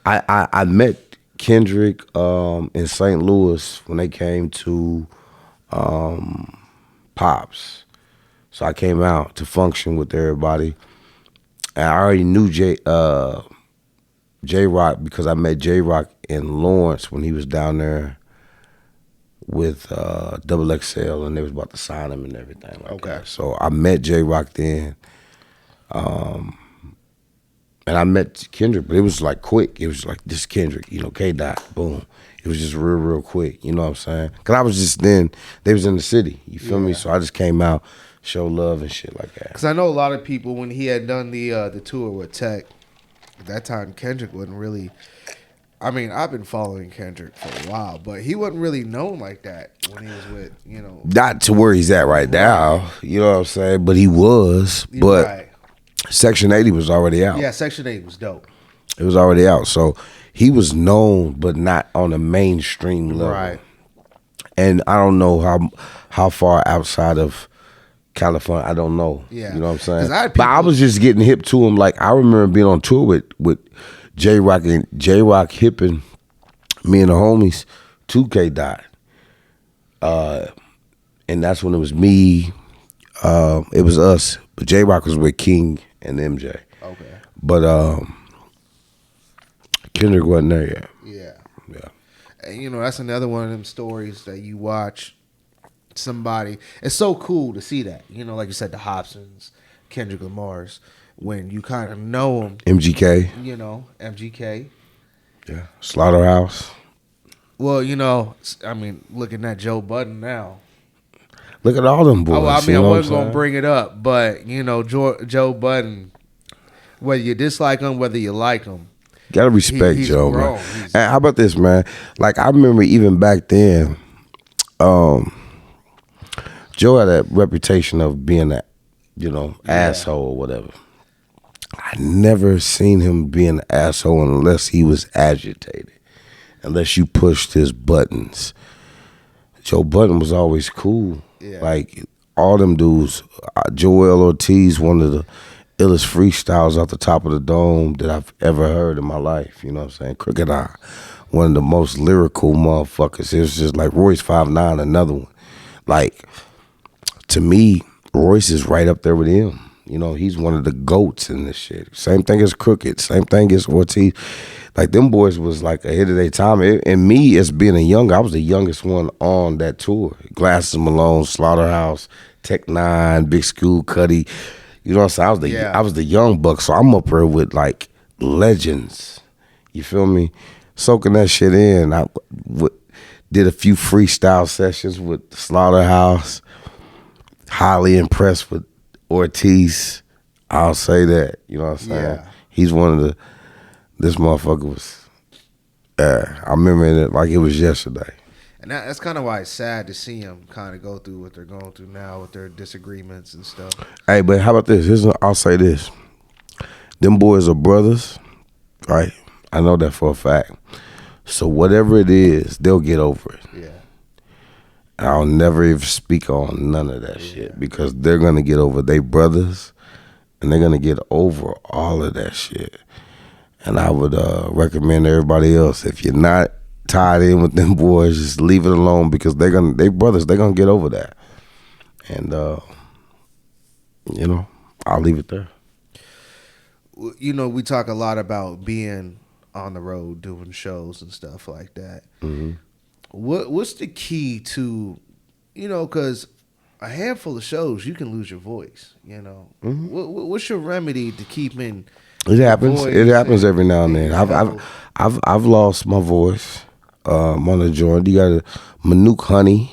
Speaker 2: I met Kendrick in St. Louis when they came to Pops. So I came out to function with everybody. And I already knew J-Rock because I met J-Rock in Lawrence when he was down there with Double XL, and they was about to sign him and everything like that. So I met J-Rock then. And I met Kendrick, but it was like quick. It was like, this Kendrick, K-Dot, boom. It was just real quick, you know what I'm saying? Because I was just then, they was in the city, you feel me? So I just came out, show love and shit like that.
Speaker 1: Because I know a lot of people, when he had done the tour with Tech, at that time Kendrick wasn't really, I mean, I've been following Kendrick for a while, but he wasn't really known like that when he was with,
Speaker 2: Not to where he's at right now, you know what I'm saying? But he was, but Section 80 was already out.
Speaker 1: Yeah, Section 80 was dope.
Speaker 2: It was already out, so he was known, but not on a mainstream level.
Speaker 1: Right.
Speaker 2: And I don't know how far outside of California, I don't know.
Speaker 1: Yeah.
Speaker 2: You know what I'm saying?
Speaker 1: But
Speaker 2: I was just getting hip to him. Like, I remember being on tour with J-Rock, and J-Rock hipping me and the homies to K-Dot. And that's when it was me. It was us. But J-Rock was with King and MJ.
Speaker 1: Okay.
Speaker 2: But Kendrick wasn't there yet.
Speaker 1: Yeah.
Speaker 2: Yeah.
Speaker 1: And, that's another one of them stories that you watch somebody. It's so cool to see that. Like you said, the Hopsins, Kendrick Lamar's, when you kind of know them.
Speaker 2: MGK.
Speaker 1: MGK.
Speaker 2: Yeah. Slaughterhouse.
Speaker 1: Well, I mean, looking at Joe Budden now.
Speaker 2: Look at all them boys.
Speaker 1: Oh, I mean, I wasn't going to bring it up, but, Joe Budden, whether you dislike him, whether you like him,
Speaker 2: gotta respect
Speaker 1: he's
Speaker 2: Joe,
Speaker 1: grown.
Speaker 2: man. And how about this, man? Like, I remember even back then, Joe had a reputation of being that, asshole or whatever. I never seen him be an asshole unless he was agitated, unless you pushed his buttons. Joe Budden was always cool.
Speaker 1: Yeah.
Speaker 2: Like, all them dudes, Joel Ortiz, one of the illest freestyles off the top of the dome that I've ever heard in my life. You know what I'm saying? Crooked Eye. one of the most lyrical motherfuckers. It was just like Royce 5'9", another one. Like, to me, Royce is right up there with him. You know, he's one of the GOATs in this shit. Same thing as Crooked. Same thing as Ortiz. Like, them boys was like ahead of their time. And me, as being I was the youngest one on that tour. Glasses Malone, Slaughterhouse, Tech-9, Big School, Cuddy. You know what I'm saying? I was the young buck, so I'm up there with, like, legends. You feel me? Soaking that shit in. I did a few freestyle sessions with Slaughterhouse. Highly impressed with Ortiz. I'll say that. You know what I'm saying?
Speaker 1: Yeah.
Speaker 2: He's one of the. This motherfucker was. I remember it like it was yesterday.
Speaker 1: And that's kind of why it's sad to see them kind of go through what they're going through now with their disagreements and stuff.
Speaker 2: Hey, but how about this? I'll say this. Them boys are brothers, right? I know that for a fact. So whatever it is, they'll get over it.
Speaker 1: Yeah.
Speaker 2: I'll never even speak on none of that shit because they're going to get over they brothers and they're going to get over all of that shit. And I would recommend everybody else, if you're not tied in with them boys, just leave it alone because they brothers, they're going to get over that. And, you know, I'll leave it there.
Speaker 1: You know, we talk a lot about being on the road, doing shows and stuff like that.
Speaker 2: Mm-hmm.
Speaker 1: What's the key to, you know, because a handful of shows you can lose your voice. You know, what's your remedy to keeping?
Speaker 2: It happens. It happens every now and then. I've lost my voice on the joint. You got to Manuka honey.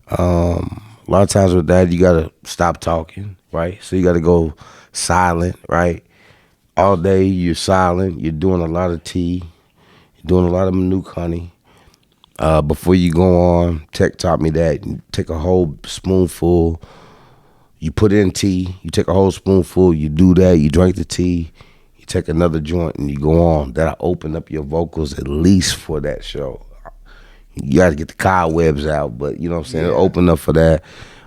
Speaker 2: A lot of times with that, you got to stop talking, right? So you got to go silent, right? All day you're silent. You're doing a lot of tea. You're doing a lot of Manuka honey. Before you go on, Tech taught me that. You take a whole spoonful. You put in tea. You take a whole spoonful. You do that. You drink the tea. You take another joint and you go on. That'll open up your vocals at least for that show. You got to get the cobwebs out, but you know what I'm saying? It'll open up for that.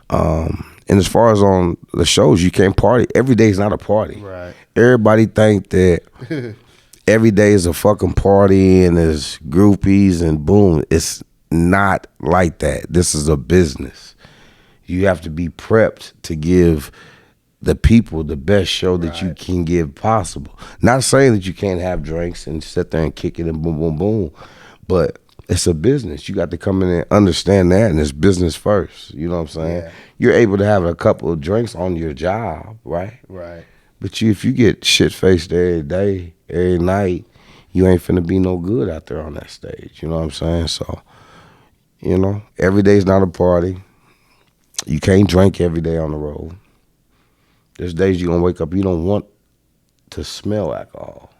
Speaker 2: And as far as on the shows, you can't party. Every day is not a party.
Speaker 1: Right.
Speaker 2: Everybody think that every day is a fucking party and there's groupies and boom. It's not like that. This is a business. You have to be prepped to give the people the best show that you can give possible. Not saying that you can't have drinks and sit there and kick it and boom, boom, boom. But it's a business. You got to come in and understand that, and it's business first. You know what I'm saying? Yeah. You're able to have a couple of drinks on your job, right?
Speaker 1: Right.
Speaker 2: But if you get shit-faced every day, every night, you ain't finna be no good out there on that stage. You know what I'm saying? So, you know, every day's not a party. You can't drink every day on the road. There's days you're going to wake up, you don't want to smell alcohol.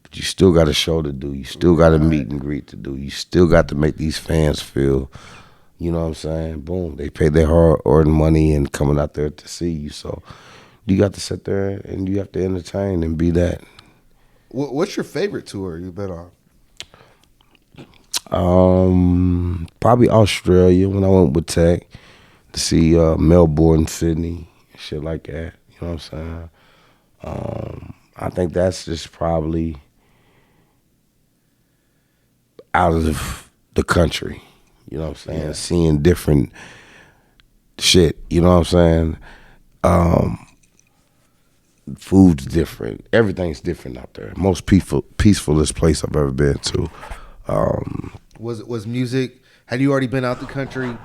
Speaker 2: But you still got a show to do. You still got a meet and greet to do. You still got to make these fans feel, you know what I'm saying? Boom. They pay their hard-earned money and coming out there to see you. So you got to sit there and you have to entertain and be that.
Speaker 1: What's your favorite tour you've been on?
Speaker 2: Probably Australia when I went with Tech to see Melbourne, Sydney, shit like that. You know what I'm saying? I think that's just probably out of the country. You know what I'm saying? Yeah. Seeing different shit. You know what I'm saying? Food's different. Everything's different out there. Most peacefulest place I've ever been to.
Speaker 1: Was music? Had you already been out the country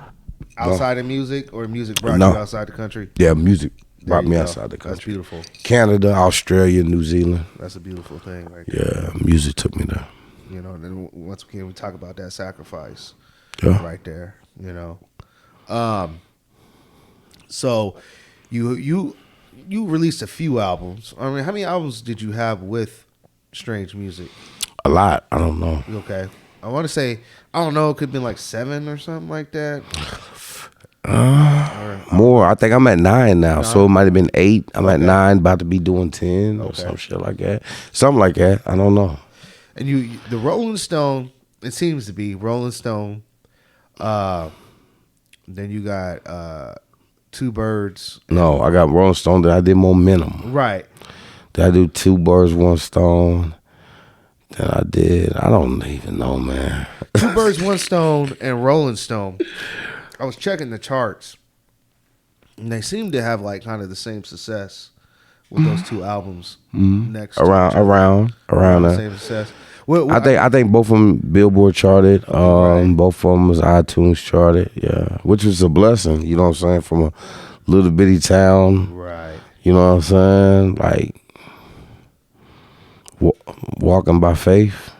Speaker 1: outside of music, or music brought you outside the country?
Speaker 2: Yeah, music brought me outside the country.
Speaker 1: That's beautiful.
Speaker 2: Canada, Australia, New Zealand.
Speaker 1: That's a beautiful thing, right there.
Speaker 2: Yeah, music took me there.
Speaker 1: You know, and then once again we talk about that sacrifice, right there. You know, so you released a few albums. I mean, how many albums did you have with Strange Music?
Speaker 2: A lot. I don't know.
Speaker 1: Okay. I want to say, I don't know, it could have been like 7 or something like that.
Speaker 2: More. I think I'm at 9 now, so it might have been 8. I'm at 9, about to be doing 10 or some shit like that. Something like that. I don't know.
Speaker 1: And the Rolling Stone, it seems to be Rolling Stone. Then you got Two Birds.
Speaker 2: No, I got Rolling Stone. Then I did Momentum.
Speaker 1: Right.
Speaker 2: Then I do Two Birds, One Stone. Then I did. I don't even know, man.
Speaker 1: Two Birds, One Stone and Rolling Stone. I was checking the charts, and they seem to have like kind of the same success with those two albums next
Speaker 2: around
Speaker 1: to each other.
Speaker 2: around
Speaker 1: The
Speaker 2: that.
Speaker 1: same success.
Speaker 2: I think both of them Billboard charted.
Speaker 1: Right.
Speaker 2: Both of them was iTunes charted. Yeah, which was a blessing. You know what I'm saying? From a little bitty town.
Speaker 1: Right.
Speaker 2: You know what I'm saying? Like walking by faith.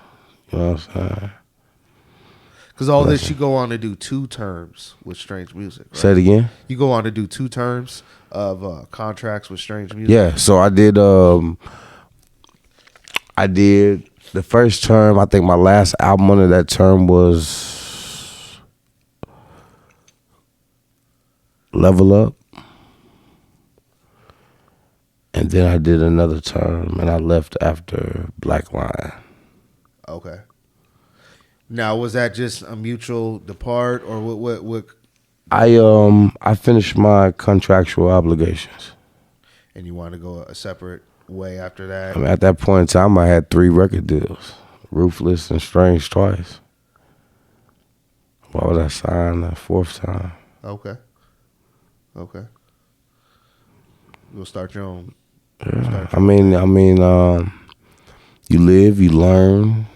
Speaker 2: You know what I'm saying?
Speaker 1: Because all this, you go on to do 2 terms with Strange Music. Right?
Speaker 2: Say it again.
Speaker 1: You go on to do 2 terms of contracts with Strange Music.
Speaker 2: Yeah. So I did. I did the first term. I think my last album under that term was Level Up. And then I did another term, and I left after Black Line.
Speaker 1: Okay. Now, was that just a mutual depart, or what?
Speaker 2: I finished my contractual obligations.
Speaker 1: And you want to go a separate way after that?
Speaker 2: I mean, at that point in time, I had 3 record deals: Ruthless and Strange twice. Why would I sign a 4th time?
Speaker 1: Okay. You'll start your own.
Speaker 2: Yeah. I mean, you live, you learn,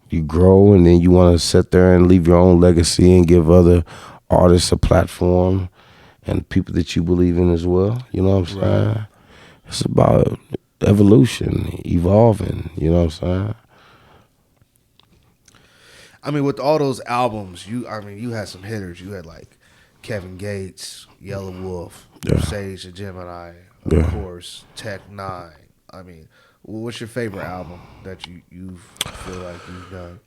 Speaker 2: you grow, and then you want to sit there and leave your own legacy and give other artists a platform and people that you believe in as well. You know what I'm saying?
Speaker 1: Right.
Speaker 2: It's about evolution, evolving. You know what I'm saying?
Speaker 1: I mean, with all those albums, you had some hitters. You had like Kevin Gates, Yellow Wolf, Sage the Gemini, of course, N9ne. I mean, what's your favorite album that you feel like you've done?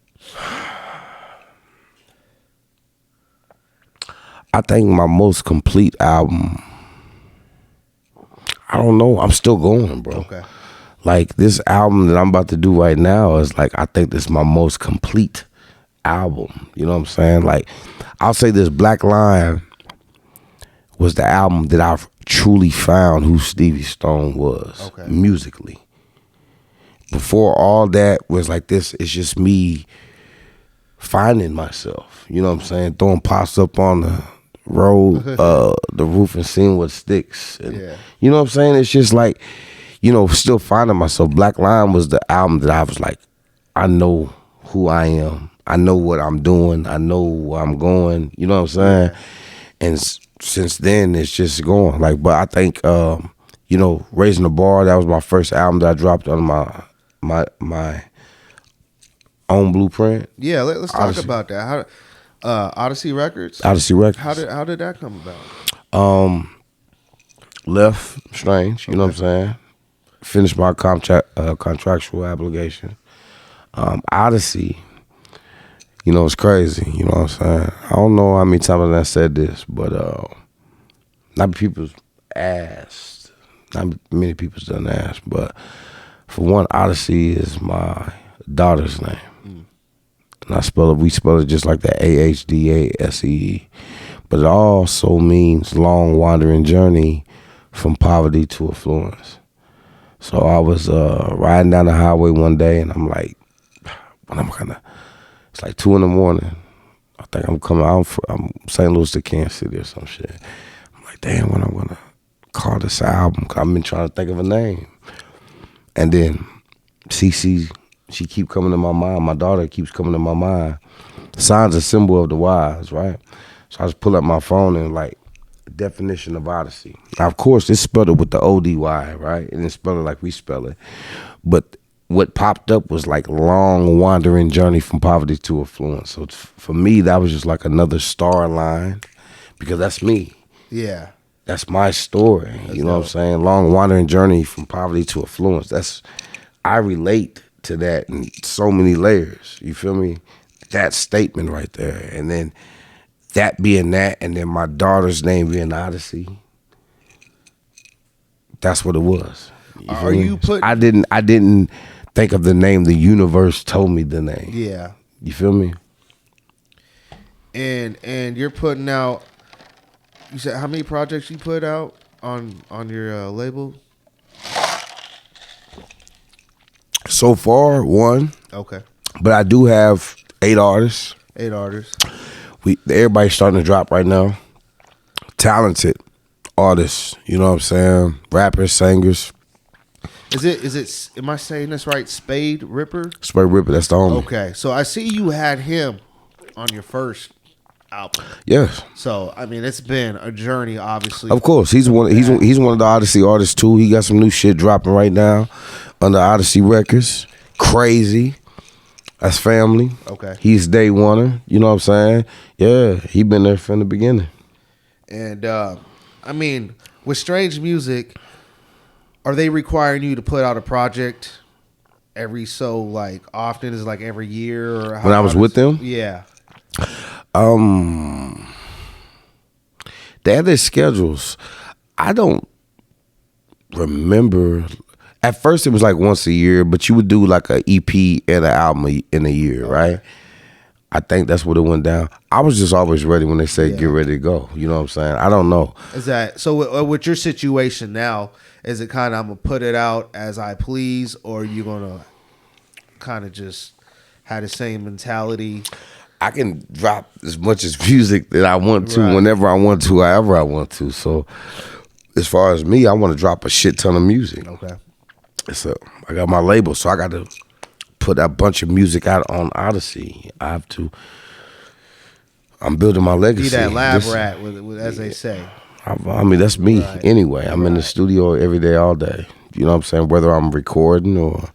Speaker 2: I think my most complete album, I don't know. I'm still going, bro.
Speaker 1: Okay.
Speaker 2: Like this album that I'm about to do right now is like, I think this is my most complete album. You know what I'm saying? Like, I'll say this: Black Line was the album that I've truly found who Stevie Stone was musically. Before all that was like this, it's just me finding myself. You know what I'm saying? Throwing pots up on the road, the roof, and seeing what sticks. And, you know what I'm saying? It's just like, you know, still finding myself. Black Line was the album that I was like, I know who I am. I know what I'm doing. I know where I'm going. You know what I'm saying? And since then, it's just going. Like, but I think, you know, Raising the Bar, that was my first album that I dropped on my own blueprint.
Speaker 1: Yeah, let's talk about that. How Odyssey Records?
Speaker 2: Odyssey Records.
Speaker 1: How did that come about?
Speaker 2: Left Strange, you know what I'm saying? Finished my contractual obligation. Odyssey, you know, it's crazy, you know what I'm saying? I don't know how many times I said this, but not many people's done asked, but for one, Odyssey is my daughter's name. And we spell it just like that, AHDASEE. But it also means long wandering journey from poverty to affluence. So I was riding down the highway one day, and I'm like, it's like 2 a.m. I think I'm St. Louis to Kansas City or some shit. I'm like, damn, when I'm gonna call this album? 'Cause I've been trying to think of a name. And then CC, she keep coming to my mind. My daughter keeps coming to my mind. Sign's a symbol of the wise, right? So I just pull up my phone and like, definition of Odyssey. Now, of course, it's spelled it with the O-D-Y, right? And it's spelled it like we spell it. But what popped up was like long wandering journey from poverty to affluence. So for me, that was just like another star line, because that's me.
Speaker 1: Yeah.
Speaker 2: That's my story. You know what I'm saying? Long wandering journey from poverty to affluence. I relate to that in so many layers. You feel me? That statement right there. And then that being that, and then my daughter's name being Odyssey. That's what it was.
Speaker 1: Are you putting?
Speaker 2: I didn't think of the name. The universe told me the name.
Speaker 1: Yeah.
Speaker 2: You feel me?
Speaker 1: And you're putting out. You said how many projects you put out on your label?
Speaker 2: So far, one.
Speaker 1: Okay.
Speaker 2: But I do have 8 artists.
Speaker 1: 8 artists.
Speaker 2: Everybody's starting to drop right now. Talented artists, you know what I'm saying? Rappers, singers.
Speaker 1: Is it? Am I saying this right? Spade Ripper.
Speaker 2: Spade Ripper, that's the homie.
Speaker 1: Okay, so I see you had him on your first album.
Speaker 2: Yes.
Speaker 1: So I mean, it's been a journey, obviously.
Speaker 2: Of course, he's one. He's one of the Odyssey artists too. He got some new shit dropping right now under Odyssey Records. Crazy. That's family.
Speaker 1: Okay.
Speaker 2: He's day one. You know what I'm saying? Yeah, he been there from the beginning.
Speaker 1: And I mean, with Strange Music, are they requiring you to put out a project every so like often? Is it like every year or how,
Speaker 2: when I was with them?
Speaker 1: Yeah.
Speaker 2: They had their schedules. I don't remember. At first, it was like once a year, but you would do like an EP and an album in a year, right? I think that's what it went down. I was just always ready when they said get ready to go. You know what I'm saying? I don't know.
Speaker 1: Is that so? With your situation now, is it kind of I'm gonna put it out as I please, or you gonna kind of just have the same mentality?
Speaker 2: I can drop as much as music that I want to, whenever I want to, however I want to. So, as far as me, I want to drop a shit ton of music.
Speaker 1: Okay.
Speaker 2: So I got my label, so I got to put a bunch of music out on Odyssey. I have to. I'm building my legacy.
Speaker 1: Be that lab rat, as they say.
Speaker 2: I mean, that's me anyway. I'm in the studio every day, all day. You know what I'm saying? Whether I'm recording or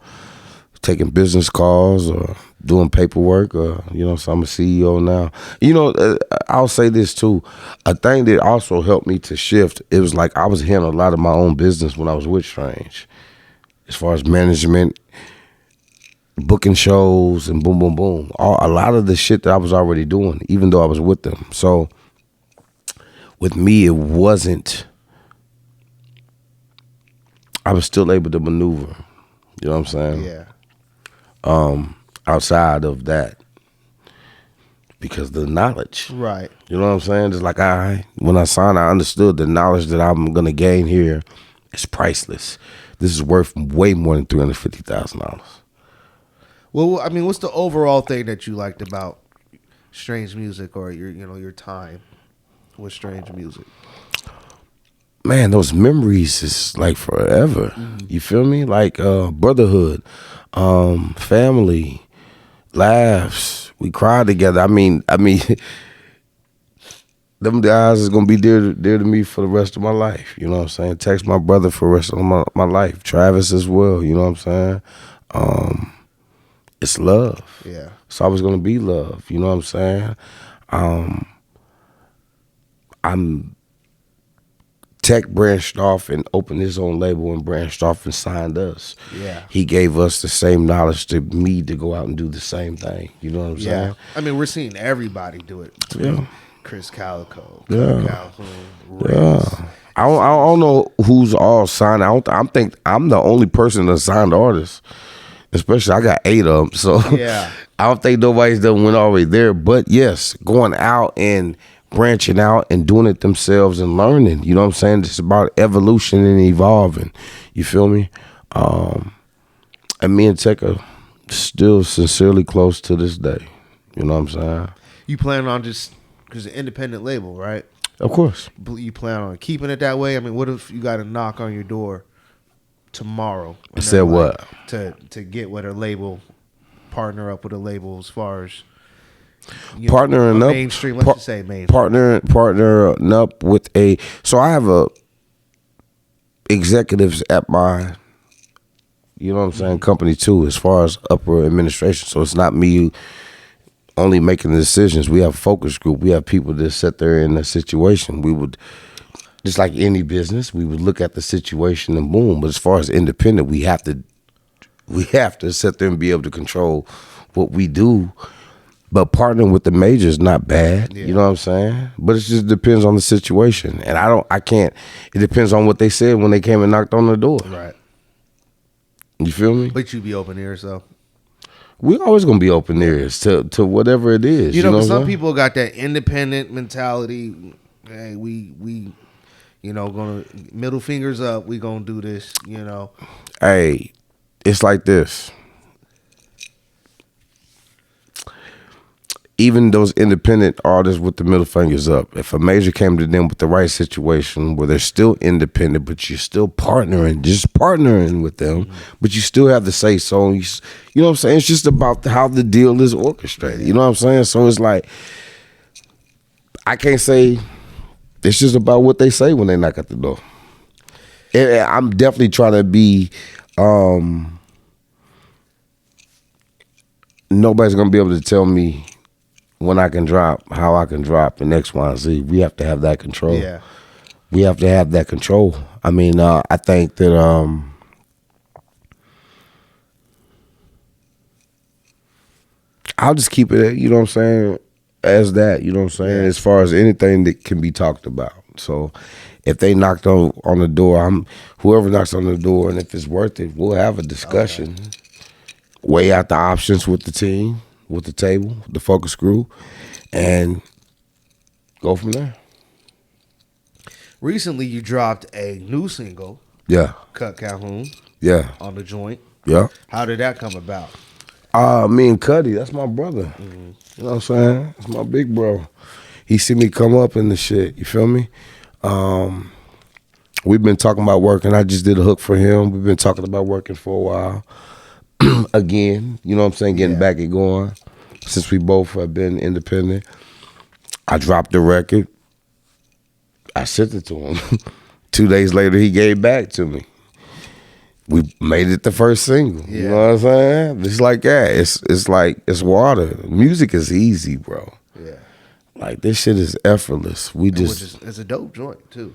Speaker 2: taking business calls or doing paperwork, or you know, so I'm a CEO now. You know, I'll say this too. A thing that also helped me to shift. It was like I was handling a lot of my own business when I was with Strange. As far as management, booking shows, and boom, boom, boom. A lot of the shit that I was already doing, even though I was with them. So with me, it wasn't. I was still able to maneuver. You know what I'm saying?
Speaker 1: Yeah.
Speaker 2: Outside of that, because the knowledge.
Speaker 1: Right.
Speaker 2: You know what I'm saying? Just like when I signed, I understood the knowledge that I'm gonna gain here is priceless. This is worth way more than $350,000.
Speaker 1: Well, I mean, what's the overall thing that you liked about Strange Music, or your time with Strange Music?
Speaker 2: Man, those memories is like forever. Mm-hmm. You feel me? Like brotherhood, family, laughs. We cried together. I mean, them guys is gonna be dear to me for the rest of my life. You know what I'm saying? Text my brother for the rest of my life. Travis as well. You know what I'm saying? It's love.
Speaker 1: Yeah.
Speaker 2: It's always gonna be love. You know what I'm saying? Tech branched off and opened his own label and branched off and signed us.
Speaker 1: Yeah.
Speaker 2: He gave us the same knowledge to me to go out and do the same thing. You know what I'm saying?
Speaker 1: I mean, we're seeing everybody do it.
Speaker 2: Yeah.
Speaker 1: Chris Calico.
Speaker 2: Yeah.
Speaker 1: Calhoun,
Speaker 2: Yeah. I don't know who's all signed. I think I'm the only person that signed artists. Especially, I got 8 of them. So
Speaker 1: yeah.
Speaker 2: I don't think nobody's done went all the way there. But yes, going out and branching out and doing it themselves and learning. You know what I'm saying? It's about evolution and evolving. You feel me? And me and Tech are still sincerely close to this day. You know what I'm saying?
Speaker 1: You plan on just, because it's an independent label, right?
Speaker 2: Of course.
Speaker 1: You plan on keeping it that way? I mean, what if you got a knock on your door tomorrow?
Speaker 2: And said what?
Speaker 1: To get with a label, partner up with a label as far as
Speaker 2: partnering up,
Speaker 1: mainstream. Let's just say mainstream.
Speaker 2: Partnering up with a. So I have executives at my, you know what I'm saying, company too, as far as upper administration. So it's not me only making the decisions. We have a focus group. We have people that sit there in a situation. We would, just like any business, we would look at the situation and boom. But as far as independent, we have to sit there and be able to control what we do. But partnering with the major is not bad. Yeah. You know what I'm saying? But it just depends on the situation. And I can't, it depends on what they said when they came and knocked on the door.
Speaker 1: Right.
Speaker 2: You feel me?
Speaker 1: But you be open ears though.
Speaker 2: We always gonna be open ears to whatever it is.
Speaker 1: You know, some people got that independent mentality. Hey, we gonna middle fingers up. We gonna do this. You know.
Speaker 2: Hey, it's like this. even those independent artists with the middle fingers up, if a major came to them with the right situation where they're still independent, but you're still partnering with them, but you still have the say so. You know what I'm saying? It's just about how the deal is orchestrated. You know what I'm saying? So it's like, I can't say, it's just about what they say when they knock at the door. And I'm definitely trying to be, nobody's going to be able to tell me when I can drop, how I can drop, and X, Y, and Z. We have to have that control.
Speaker 1: Yeah.
Speaker 2: We have to have that control. I mean, I think that I'll just keep it, you know what I'm saying, as that, you know what I'm saying, as far as anything that can be talked about. So if they knocked on the door, whoever knocks on the door, and if it's worth it, we'll have a discussion. Okay. Weigh out the options with the team, with the table, the focus group, and go from there.
Speaker 1: Recently, you dropped a new single.
Speaker 2: Yeah.
Speaker 1: Cut Calhoun.
Speaker 2: Yeah.
Speaker 1: On the joint.
Speaker 2: Yeah.
Speaker 1: How did that come about?
Speaker 2: Me and Cuddy, that's my brother. Mm-hmm. You know what I'm saying? That's my big bro. He see me come up in the shit. You feel me? We've been talking about working. I just did a hook for him. We've been talking about working for a while. Again, you know what I'm saying? Getting back and going. Since we both have been independent. I dropped the record. I sent it to him. 2 days later, he gave back to me. We made it the first single. Yeah. You know what I'm saying? It's like that. It's like, it's water. Music is easy, bro. Yeah. Like, this shit is effortless.
Speaker 1: It's a dope joint too.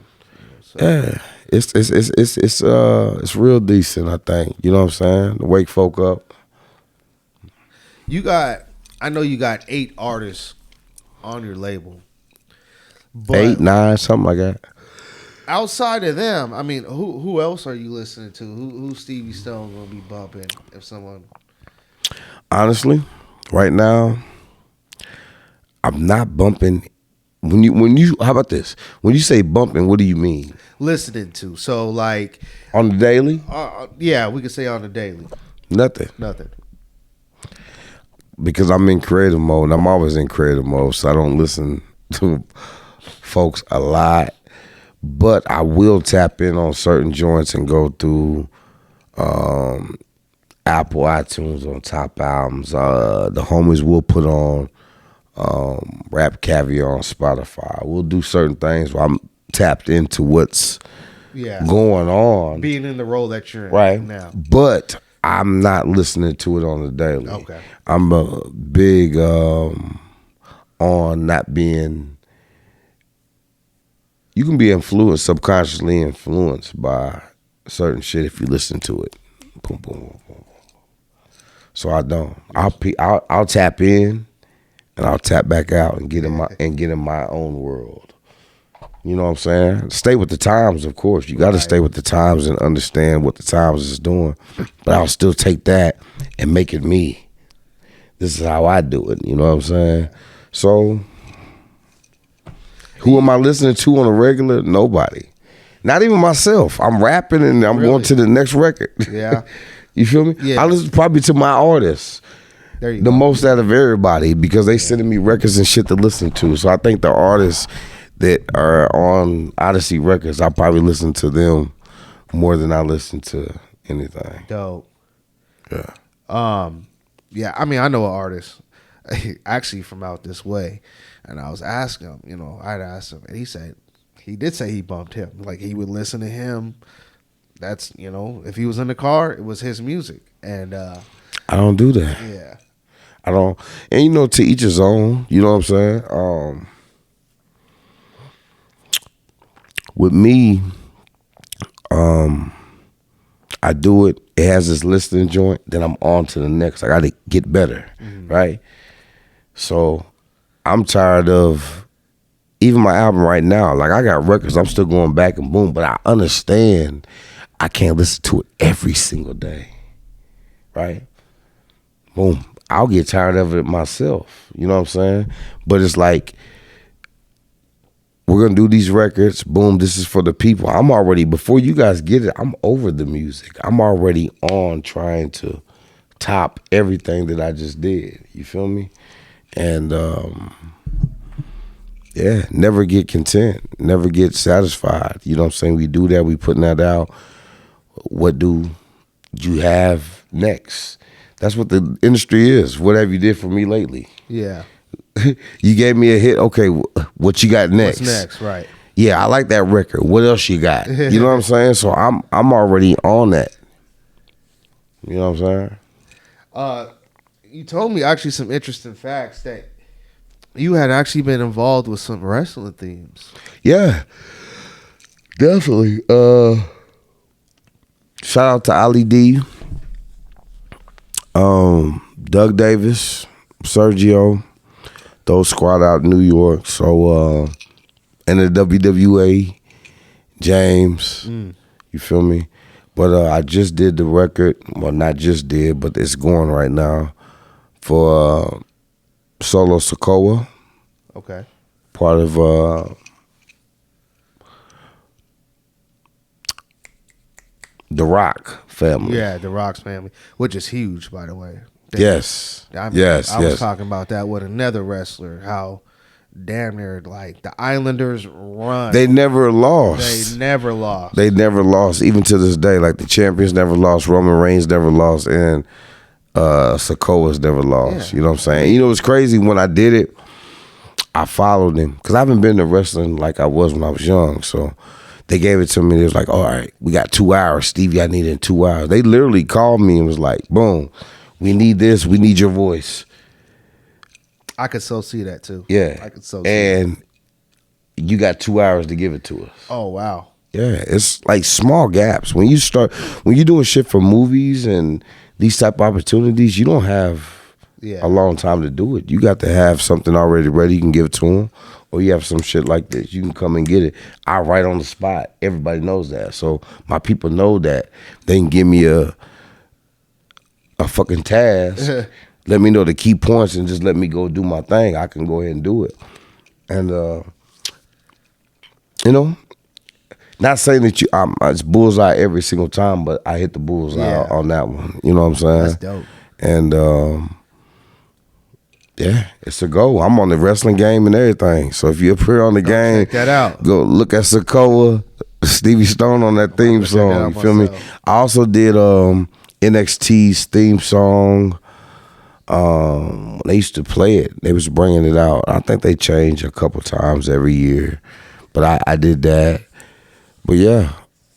Speaker 1: So.
Speaker 2: Yeah. It's real decent, I think. You know what I'm saying? To wake folk up.
Speaker 1: I know you got 8 artists on your label.
Speaker 2: But 8, 9, something like that.
Speaker 1: Outside of them, I mean, who else are you listening to? Who's Stevie Stone gonna be bumping if someone?
Speaker 2: Honestly, right now, I'm not bumping. When you how about this? When you say bumping, what do you mean?
Speaker 1: Listening to. So like
Speaker 2: on the daily?
Speaker 1: Yeah, we could say on the daily.
Speaker 2: Nothing. Because I'm in creative mode. I'm always in creative mode, so I don't listen to folks a lot. But I will tap in on certain joints and go through Apple iTunes on top albums. The homies will put on Rap Caviar on Spotify. We'll do certain things while I'm tapped into what's going on.
Speaker 1: Being in the role that you're in
Speaker 2: right
Speaker 1: now.
Speaker 2: But I'm not listening to it on the daily.
Speaker 1: Okay.
Speaker 2: I'm a big on not being... You can be subconsciously influenced by certain shit if you listen to it. Boom, boom, boom, boom. So I don't. I'll tap in and I'll tap back out and get in my own world. You know what I'm saying? Stay with the times, of course. You got to stay with the times and understand what the times is doing. But I'll still take that and make it me. This is how I do it. You know what I'm saying? So... Who am I listening to on a regular? Nobody. Not even myself. I'm rapping and I'm going to the next record.
Speaker 1: Yeah.
Speaker 2: You feel me?
Speaker 1: Yeah.
Speaker 2: I listen probably to my artists the most out of everybody because they sending me records and shit to listen to. So I think the artists that are on Odyssey Records, I probably listen to them more than I listen to anything.
Speaker 1: Dope.
Speaker 2: Yeah.
Speaker 1: Yeah, I mean, I know an artist actually from out this way. And I was asking him, I'd asked him, and he did say he bumped him. Like, he would listen to him. That's, if he was in the car, it was his music. And
Speaker 2: I don't do that.
Speaker 1: Yeah.
Speaker 2: I don't. And, to each his own. You know what I'm saying? With me, I do it. It has this listening joint. Then I'm on to the next. I got to get better, right? So... I'm tired of even my album right now. Like, I got records, I'm still going back and boom, but I understand I can't listen to it every single day, right? Boom. I'll get tired of it myself, you know what I'm saying? But it's like, we're going to do these records, boom, this is for the people. I'm already, before you guys get it, I'm over the music. I'm already on trying to top everything that I just did, you feel me? And yeah, never get content, never get satisfied. You know what I'm saying? We do that, we putting that out. What do you have next? That's what the industry is. What have you did for me lately?
Speaker 1: Yeah.
Speaker 2: You gave me a hit. Okay, what you got next?
Speaker 1: What's next, right?
Speaker 2: Yeah, I like that record. What else you got? You know what I'm saying? So I'm already on that. You know what I'm saying?
Speaker 1: You told me actually some interesting facts that you had actually been involved with some wrestling themes.
Speaker 2: Yeah, definitely. Shout out to Ali D, Doug Davis, Sergio, those squad out in New York. So, and the WWA, James, you feel me? But I just did the record. Well, not just did, but it's going right now for Solo Sokoa.
Speaker 1: Okay.
Speaker 2: Part of the Rock family.
Speaker 1: Yeah, the Rock's family, which is huge, by the way.
Speaker 2: Yes.
Speaker 1: I
Speaker 2: Yes.
Speaker 1: was talking about that with another wrestler, how damn near like the Islanders run.
Speaker 2: They never lost.
Speaker 1: They never lost.
Speaker 2: They never lost, even to this day. Like the champions never lost, Roman Reigns never lost, and Sokoa's never lost.
Speaker 1: Yeah.
Speaker 2: You know what I'm saying? You know what's crazy? When I did it, I followed him because I haven't been to wrestling like I was when I was young. So they gave it to me. They was like, all right, we got 2 hours. Stevie, I need it in 2 hours. They literally called me and was like, boom, we need this. We need your voice.
Speaker 1: I could so see that too.
Speaker 2: Yeah.
Speaker 1: I could so see
Speaker 2: and
Speaker 1: that.
Speaker 2: You got 2 hours to give it to us.
Speaker 1: Oh, wow.
Speaker 2: Yeah, it's like small gaps. When you're doing shit for movies and these type of opportunities, you don't have a long time to do it. You got to have something already ready. You can give it to them. Or you have some shit like this. You can come and get it. I write on the spot. Everybody knows that. So my people know that. They can give me a fucking task. Let me know the key points and just let me go do my thing. I can go ahead and do it. And, you know, not saying that it's bullseye every single time, but I hit the bullseye on that one. You know what I'm saying?
Speaker 1: That's dope.
Speaker 2: And, yeah, it's a go. I'm on the wrestling game and everything. So if you appear on the game,
Speaker 1: check that out.
Speaker 2: Go look at Sokoa, Stevie Stone on that theme song. You feel me? I also did NXT's theme song. When they used to play it, they was bringing it out. I think they change a couple times every year, but I did that. But yeah,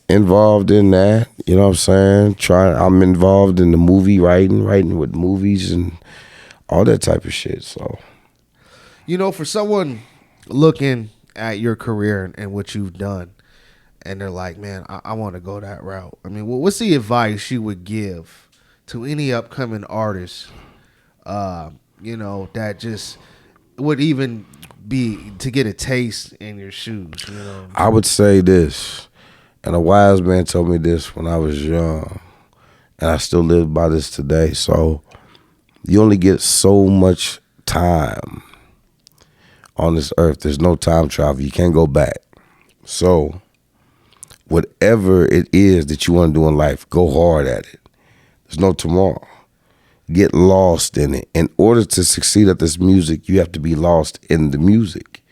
Speaker 2: involved in that. You know what I'm saying? I'm involved in the movie writing with movies and all that type of shit. So,
Speaker 1: you know, for someone looking at your career and what you've done, and they're like, man, I want to go that route. I mean, what's the advice you would give to any upcoming artist, you know, that just would even be to get a taste in your shoes? You know?
Speaker 2: I would say this, and a wise man told me this when I was young, and I still live by this today. So, you only get so much time on this earth. There's no time travel. You can't go back. So whatever it is that you want to do in life, go hard at it. There's no tomorrow. Get lost in it. In order to succeed at this music, you have to be lost in the music.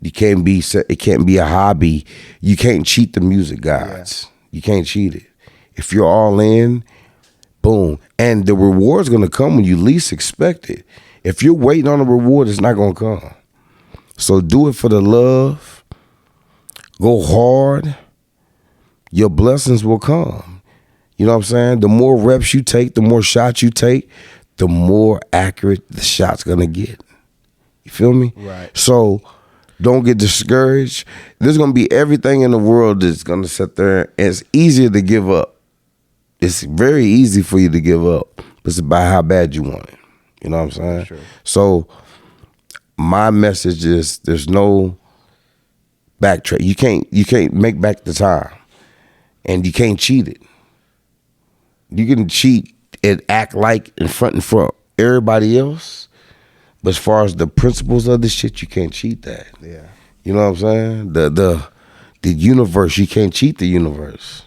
Speaker 2: It can't be a hobby. You can't cheat the music gods. You can't cheat it. If you're all in, boom. And the reward's going to come when you least expect it. If you're waiting on a reward, it's not going to come. So do it for the love. Go hard. Your blessings will come. You know what I'm saying? The more reps you take, the more shots you take, the more accurate the shot's going to get. You feel me?
Speaker 1: Right.
Speaker 2: So don't get discouraged. There's going to be everything in the world that's going to sit there, and it's easier to give up. It's very easy for you to give up. But it's about how bad you want it. You know what I'm saying?
Speaker 1: Sure.
Speaker 2: So my message is there's no backtrack. You can't make back the time. And you can't cheat it. You can cheat and act like in front everybody else. But as far as the principles of this shit, you can't cheat that.
Speaker 1: Yeah.
Speaker 2: You know what I'm saying? The universe, you can't cheat the universe.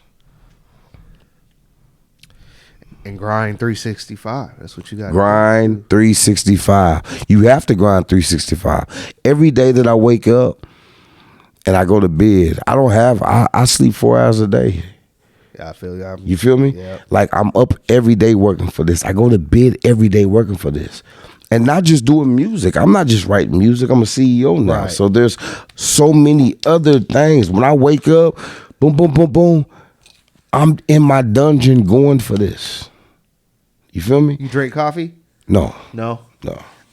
Speaker 1: And grind 365. That's what you got.
Speaker 2: Grind 365. You have to grind 365. Every day that I wake up and I go to bed, I sleep 4 hours a day.
Speaker 1: Yeah, I feel you.
Speaker 2: You feel me?
Speaker 1: Yeah.
Speaker 2: Like I'm up every day working for this. I go to bed every day working for this. And not just doing music. I'm not just writing music. I'm a CEO now.
Speaker 1: Right.
Speaker 2: So there's so many other things. When I wake up, boom, boom, boom, boom, I'm in my dungeon going for this. You feel me?
Speaker 1: You drink coffee?
Speaker 2: No.
Speaker 1: No.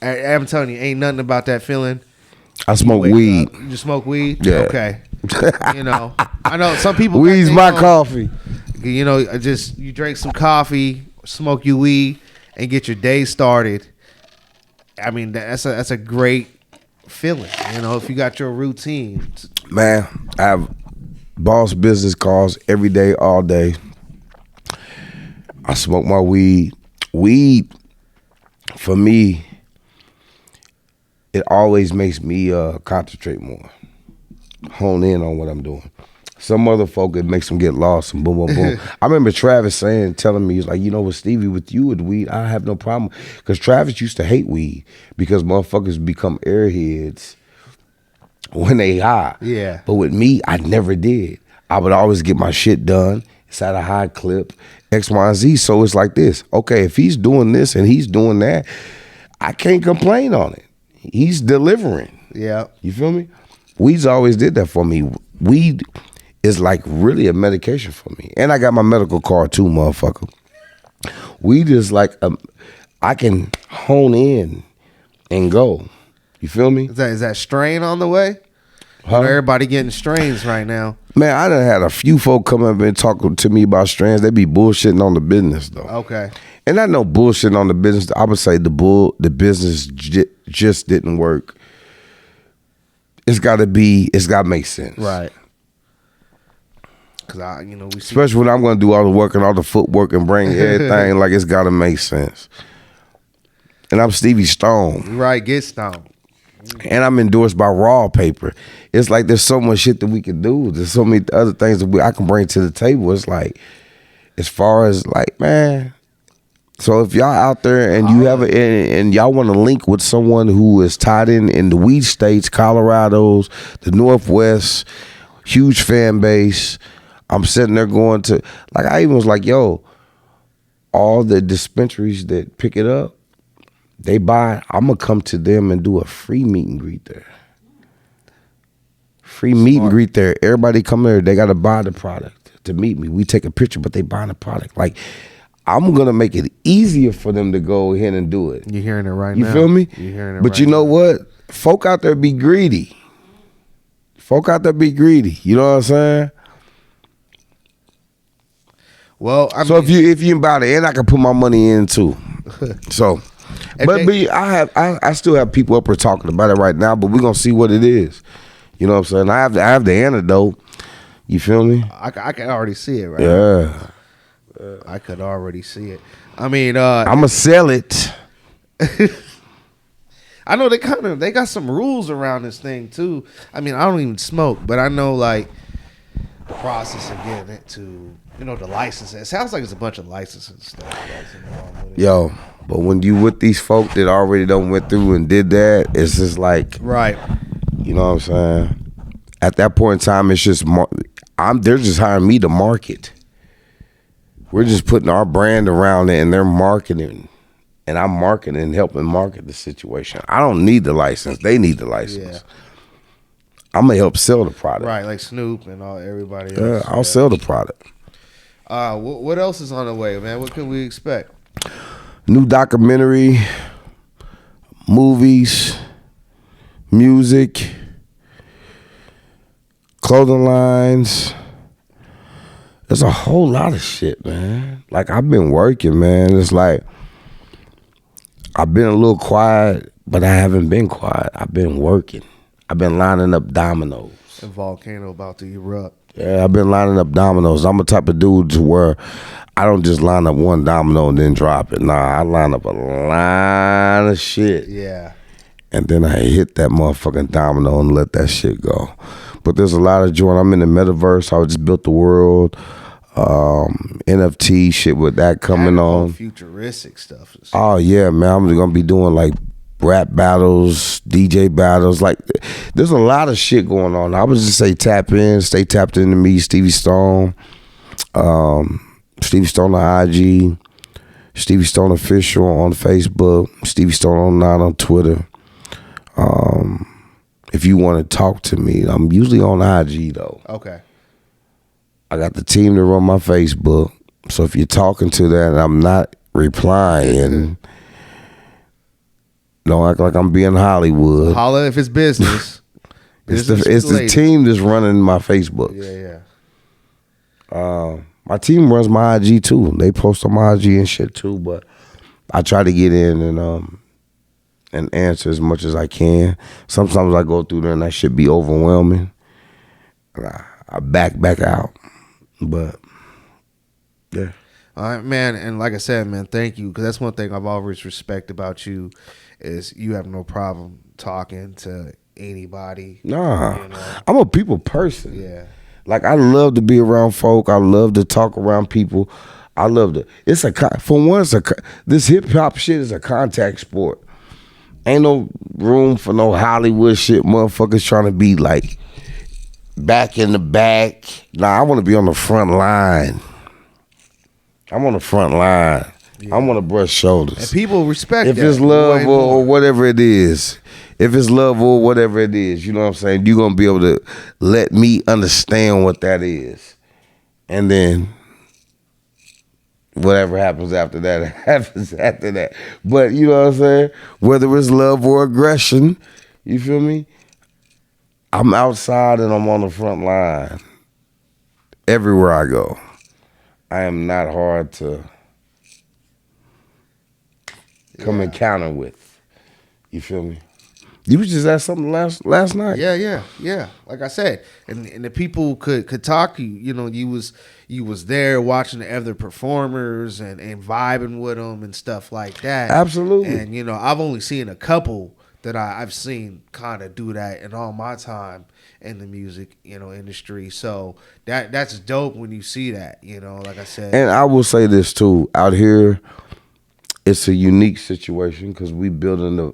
Speaker 1: I'm telling you, ain't nothing about that feeling.
Speaker 2: I smoke weed.
Speaker 1: You just smoke weed?
Speaker 2: Yeah.
Speaker 1: Okay. You know, I know some people.
Speaker 2: Weed's my coffee.
Speaker 1: You know, you drink some coffee, smoke your weed, and get your day started. I mean, that's a great feeling. You know, if you got your routine.
Speaker 2: Man, I have boss business calls every day, all day. I smoke my weed. Weed, for me, it always makes me concentrate more, hone in on what I'm doing. Some other folk, it makes them get lost and boom, boom, boom. I remember Travis telling me, he's like, you know what, Stevie, with you with weed, I have no problem. Because Travis used to hate weed because motherfuckers become airheads when they high.
Speaker 1: Yeah.
Speaker 2: But with me, I never did. I would always get my shit done. It's at a high clip, X, Y, and Z. So it's like this. Okay, if he's doing this and he's doing that, I can't complain on it. He's delivering.
Speaker 1: Yeah.
Speaker 2: You feel me? Weed's always did that for me. Weed is like really a medication for me. And I got my medical card too, motherfucker. Weed is like, I can hone in and go. You feel me?
Speaker 1: Is that strain on the way?
Speaker 2: Huh?
Speaker 1: Everybody getting strains right now.
Speaker 2: Man, I done had a few folk come up and talk to me about strands. They be bullshitting on the business though.
Speaker 1: Okay.
Speaker 2: And I know bullshitting on the business. I would say the business just didn't work. It's got to make sense.
Speaker 1: Right. Cause we see,
Speaker 2: especially when I'm going to do all the work and all the footwork and bring everything, like it's got to make sense. And I'm Stevie Stone.
Speaker 1: Right, get stoned.
Speaker 2: And I'm endorsed by Raw Paper. It's like there's so much shit that we can do. There's so many other things that I can bring to the table. It's like, as far as like, man. So if y'all out there and you have and y'all want to link with someone who is tied in the weed states, Colorado's, the Northwest, huge fan base. I'm sitting there going to, like, I even was like, yo, all the dispensaries that pick it up, they buy, I'm going to come to them and do a free meet and greet there. Free meet and greet there. Everybody come there, they got to buy the product to meet me. We take a picture, but they buy the product. Like, I'm going to make it easier for them to go ahead and do it.
Speaker 1: You're hearing it right now.
Speaker 2: You feel me?
Speaker 1: You're hearing it
Speaker 2: but
Speaker 1: right
Speaker 2: you know
Speaker 1: now.
Speaker 2: what? Folk out there be greedy. You know what I'm saying?
Speaker 1: Well,
Speaker 2: so if you buy it, and I can put my money in too. So, I still have people up here talking about it right now, but we're gonna see what it is. You know what I'm saying? I have the antidote. You feel me?
Speaker 1: I can already see it right
Speaker 2: now.
Speaker 1: I could already see it. I mean,
Speaker 2: I'ma sell it.
Speaker 1: I know they got some rules around this thing too. I mean, I don't even smoke, but I know like the process of getting it to, the licensing. It sounds like it's a bunch of licensing stuff that's involved with it.
Speaker 2: Yo, but when you with these folk that already done went through and did that, it's just like,
Speaker 1: right.
Speaker 2: You know what I'm saying? At that point in time, it's just they're just hiring me to market. We're just putting our brand around it, and they're marketing, and I'm marketing and helping market the situation. I don't need the license; they need the license. Yeah. I'm gonna help sell the product,
Speaker 1: right? Like Snoop and everybody else.
Speaker 2: I'll sell the product.
Speaker 1: What else is on the way, man? What can we expect?
Speaker 2: New documentary, movies, music, clothing lines. There's a whole lot of shit, man. Like, I've been working, man. It's like, I've been a little quiet, but I haven't been quiet. I've been working. I've been lining up dominoes.
Speaker 1: A volcano about to erupt.
Speaker 2: Yeah, I've been lining up dominoes. I'm a type of dude to where I don't just line up one domino and then drop it. Nah, I line up a line of shit.
Speaker 1: Yeah.
Speaker 2: And then I hit that motherfucking domino and let that shit go. But there's a lot of joy. I'm in the metaverse. I just built the world. NFT shit with that coming on.
Speaker 1: Futuristic stuff.
Speaker 2: Oh yeah, man. I'm gonna be doing like rap battles, DJ battles. Like, there's a lot of shit going on. I would just say stay tapped into me, Stevie Stone. Stevie Stone on IG, Stevie Stone Official on Facebook, Stevie Stone N9ne on Twitter. If you want to talk to me, I'm usually on IG though.
Speaker 1: Okay.
Speaker 2: I got the team to run my Facebook. So if you're talking to that and I'm not replying, don't act like I'm being Hollywood.
Speaker 1: Holla if it's business.
Speaker 2: It's the team that's running my Facebook.
Speaker 1: Yeah.
Speaker 2: My team runs my IG too. They post on my IG and shit too, but I try to get in and answer as much as I can. Sometimes I go through there and that shit be overwhelming. And I back out. But yeah.
Speaker 1: All right, man. And like I said, man, thank you. Because that's one thing I've always respected about you is you have no problem talking to anybody.
Speaker 2: Nah.
Speaker 1: You know?
Speaker 2: I'm a people person.
Speaker 1: Yeah.
Speaker 2: Like, I love to be around folk. I love to talk around people. I love to. This hip hop shit is a contact sport. Ain't no room for no Hollywood shit. Motherfuckers trying to be like back in the back. Nah, I want to be on the front line. I'm on the front line. Yeah. I want to brush shoulders.
Speaker 1: And people respect
Speaker 2: if
Speaker 1: that.
Speaker 2: It's love or whatever it is. If it's love or whatever it is, you know what I'm saying? You're going to be able to let me understand what that is. And then whatever happens after that, happens after that. But you know what I'm saying? Whether it's love or aggression, you feel me? I'm outside and I'm on the front line. Everywhere I go. I am not hard to come encounter with. You feel me? You was just asked something last night.
Speaker 1: Yeah. Like I said, and the people could talk to you. You know, you was there watching the other performers and vibing with them and stuff like that.
Speaker 2: Absolutely.
Speaker 1: And you know, I've only seen a couple that I've seen kind of do that in all my time in the music, you know, industry. So that's dope when you see that. You know, like I said. And
Speaker 2: I will say this too. Out here, it's a unique situation because we're building the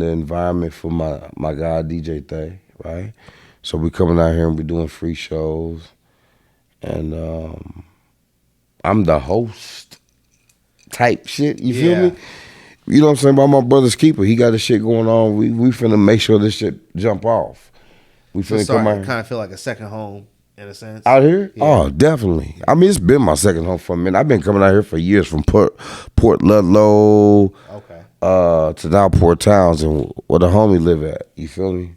Speaker 2: environment for my guy DJ Thay, right? So we coming out here and we doing free shows, and I'm the host type shit. You feel me? You know what I'm saying? About my brother's keeper, he got this shit going on. We finna make sure this shit jump off. We finna come out.
Speaker 1: Kind of feel like a second home in a sense.
Speaker 2: Out here?
Speaker 1: Yeah.
Speaker 2: Oh, definitely. I mean, it's been my second home for a minute. I've been coming out here for years from Port Ludlow. To now Port Townsend, where the homie live at. You feel me?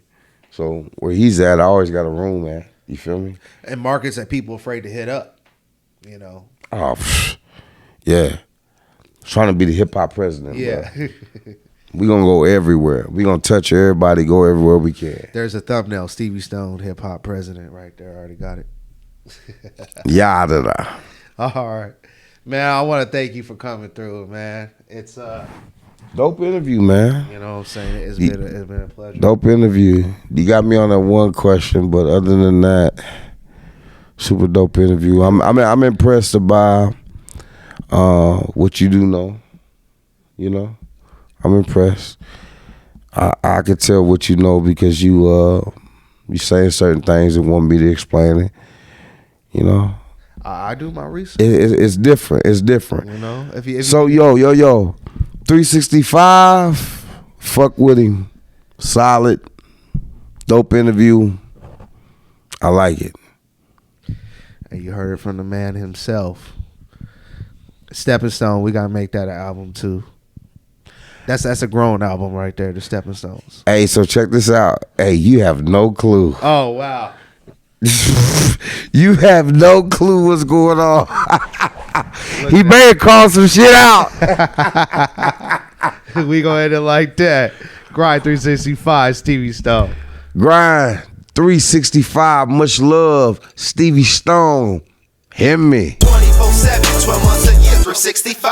Speaker 2: So where he's at, I always got a room at. You feel me?
Speaker 1: And markets that people afraid to hit up. You know.
Speaker 2: Oh, yeah. Trying to be the hip hop president.
Speaker 1: Yeah.
Speaker 2: We gonna go everywhere. We gonna touch everybody, go everywhere we can.
Speaker 1: There's a thumbnail, Stevie Stone, hip hop president, right there. I already got it.
Speaker 2: Yada.
Speaker 1: All right, man. I want to thank you for coming through, man. It's
Speaker 2: dope interview, man.
Speaker 1: You know what I'm saying? It's been a pleasure.
Speaker 2: Dope interview. You got me on that one question, but other than that, super dope interview. I'm impressed by what you do know. You know, I'm impressed. I could tell what you know because you saying certain things and want me to explain it. You know,
Speaker 1: I do my research.
Speaker 2: It's different. It's different.
Speaker 1: You know,
Speaker 2: So yo, 365, fuck with him. Solid, dope interview. I like it.
Speaker 1: And you heard it from the man himself. Stepping Stone, we gotta make that an album too. That's a grown album right there, the Stepping Stones.
Speaker 2: Hey, so check this out. Hey, you have no clue.
Speaker 1: Oh wow.
Speaker 2: You have no clue what's going on. He may have called some shit out.
Speaker 1: We go ahead and like that. Grind 365, Stevie Stone.
Speaker 2: Grind 365, much love, Stevie Stone. Hear me.
Speaker 3: 24/7, 12 months a year, 365.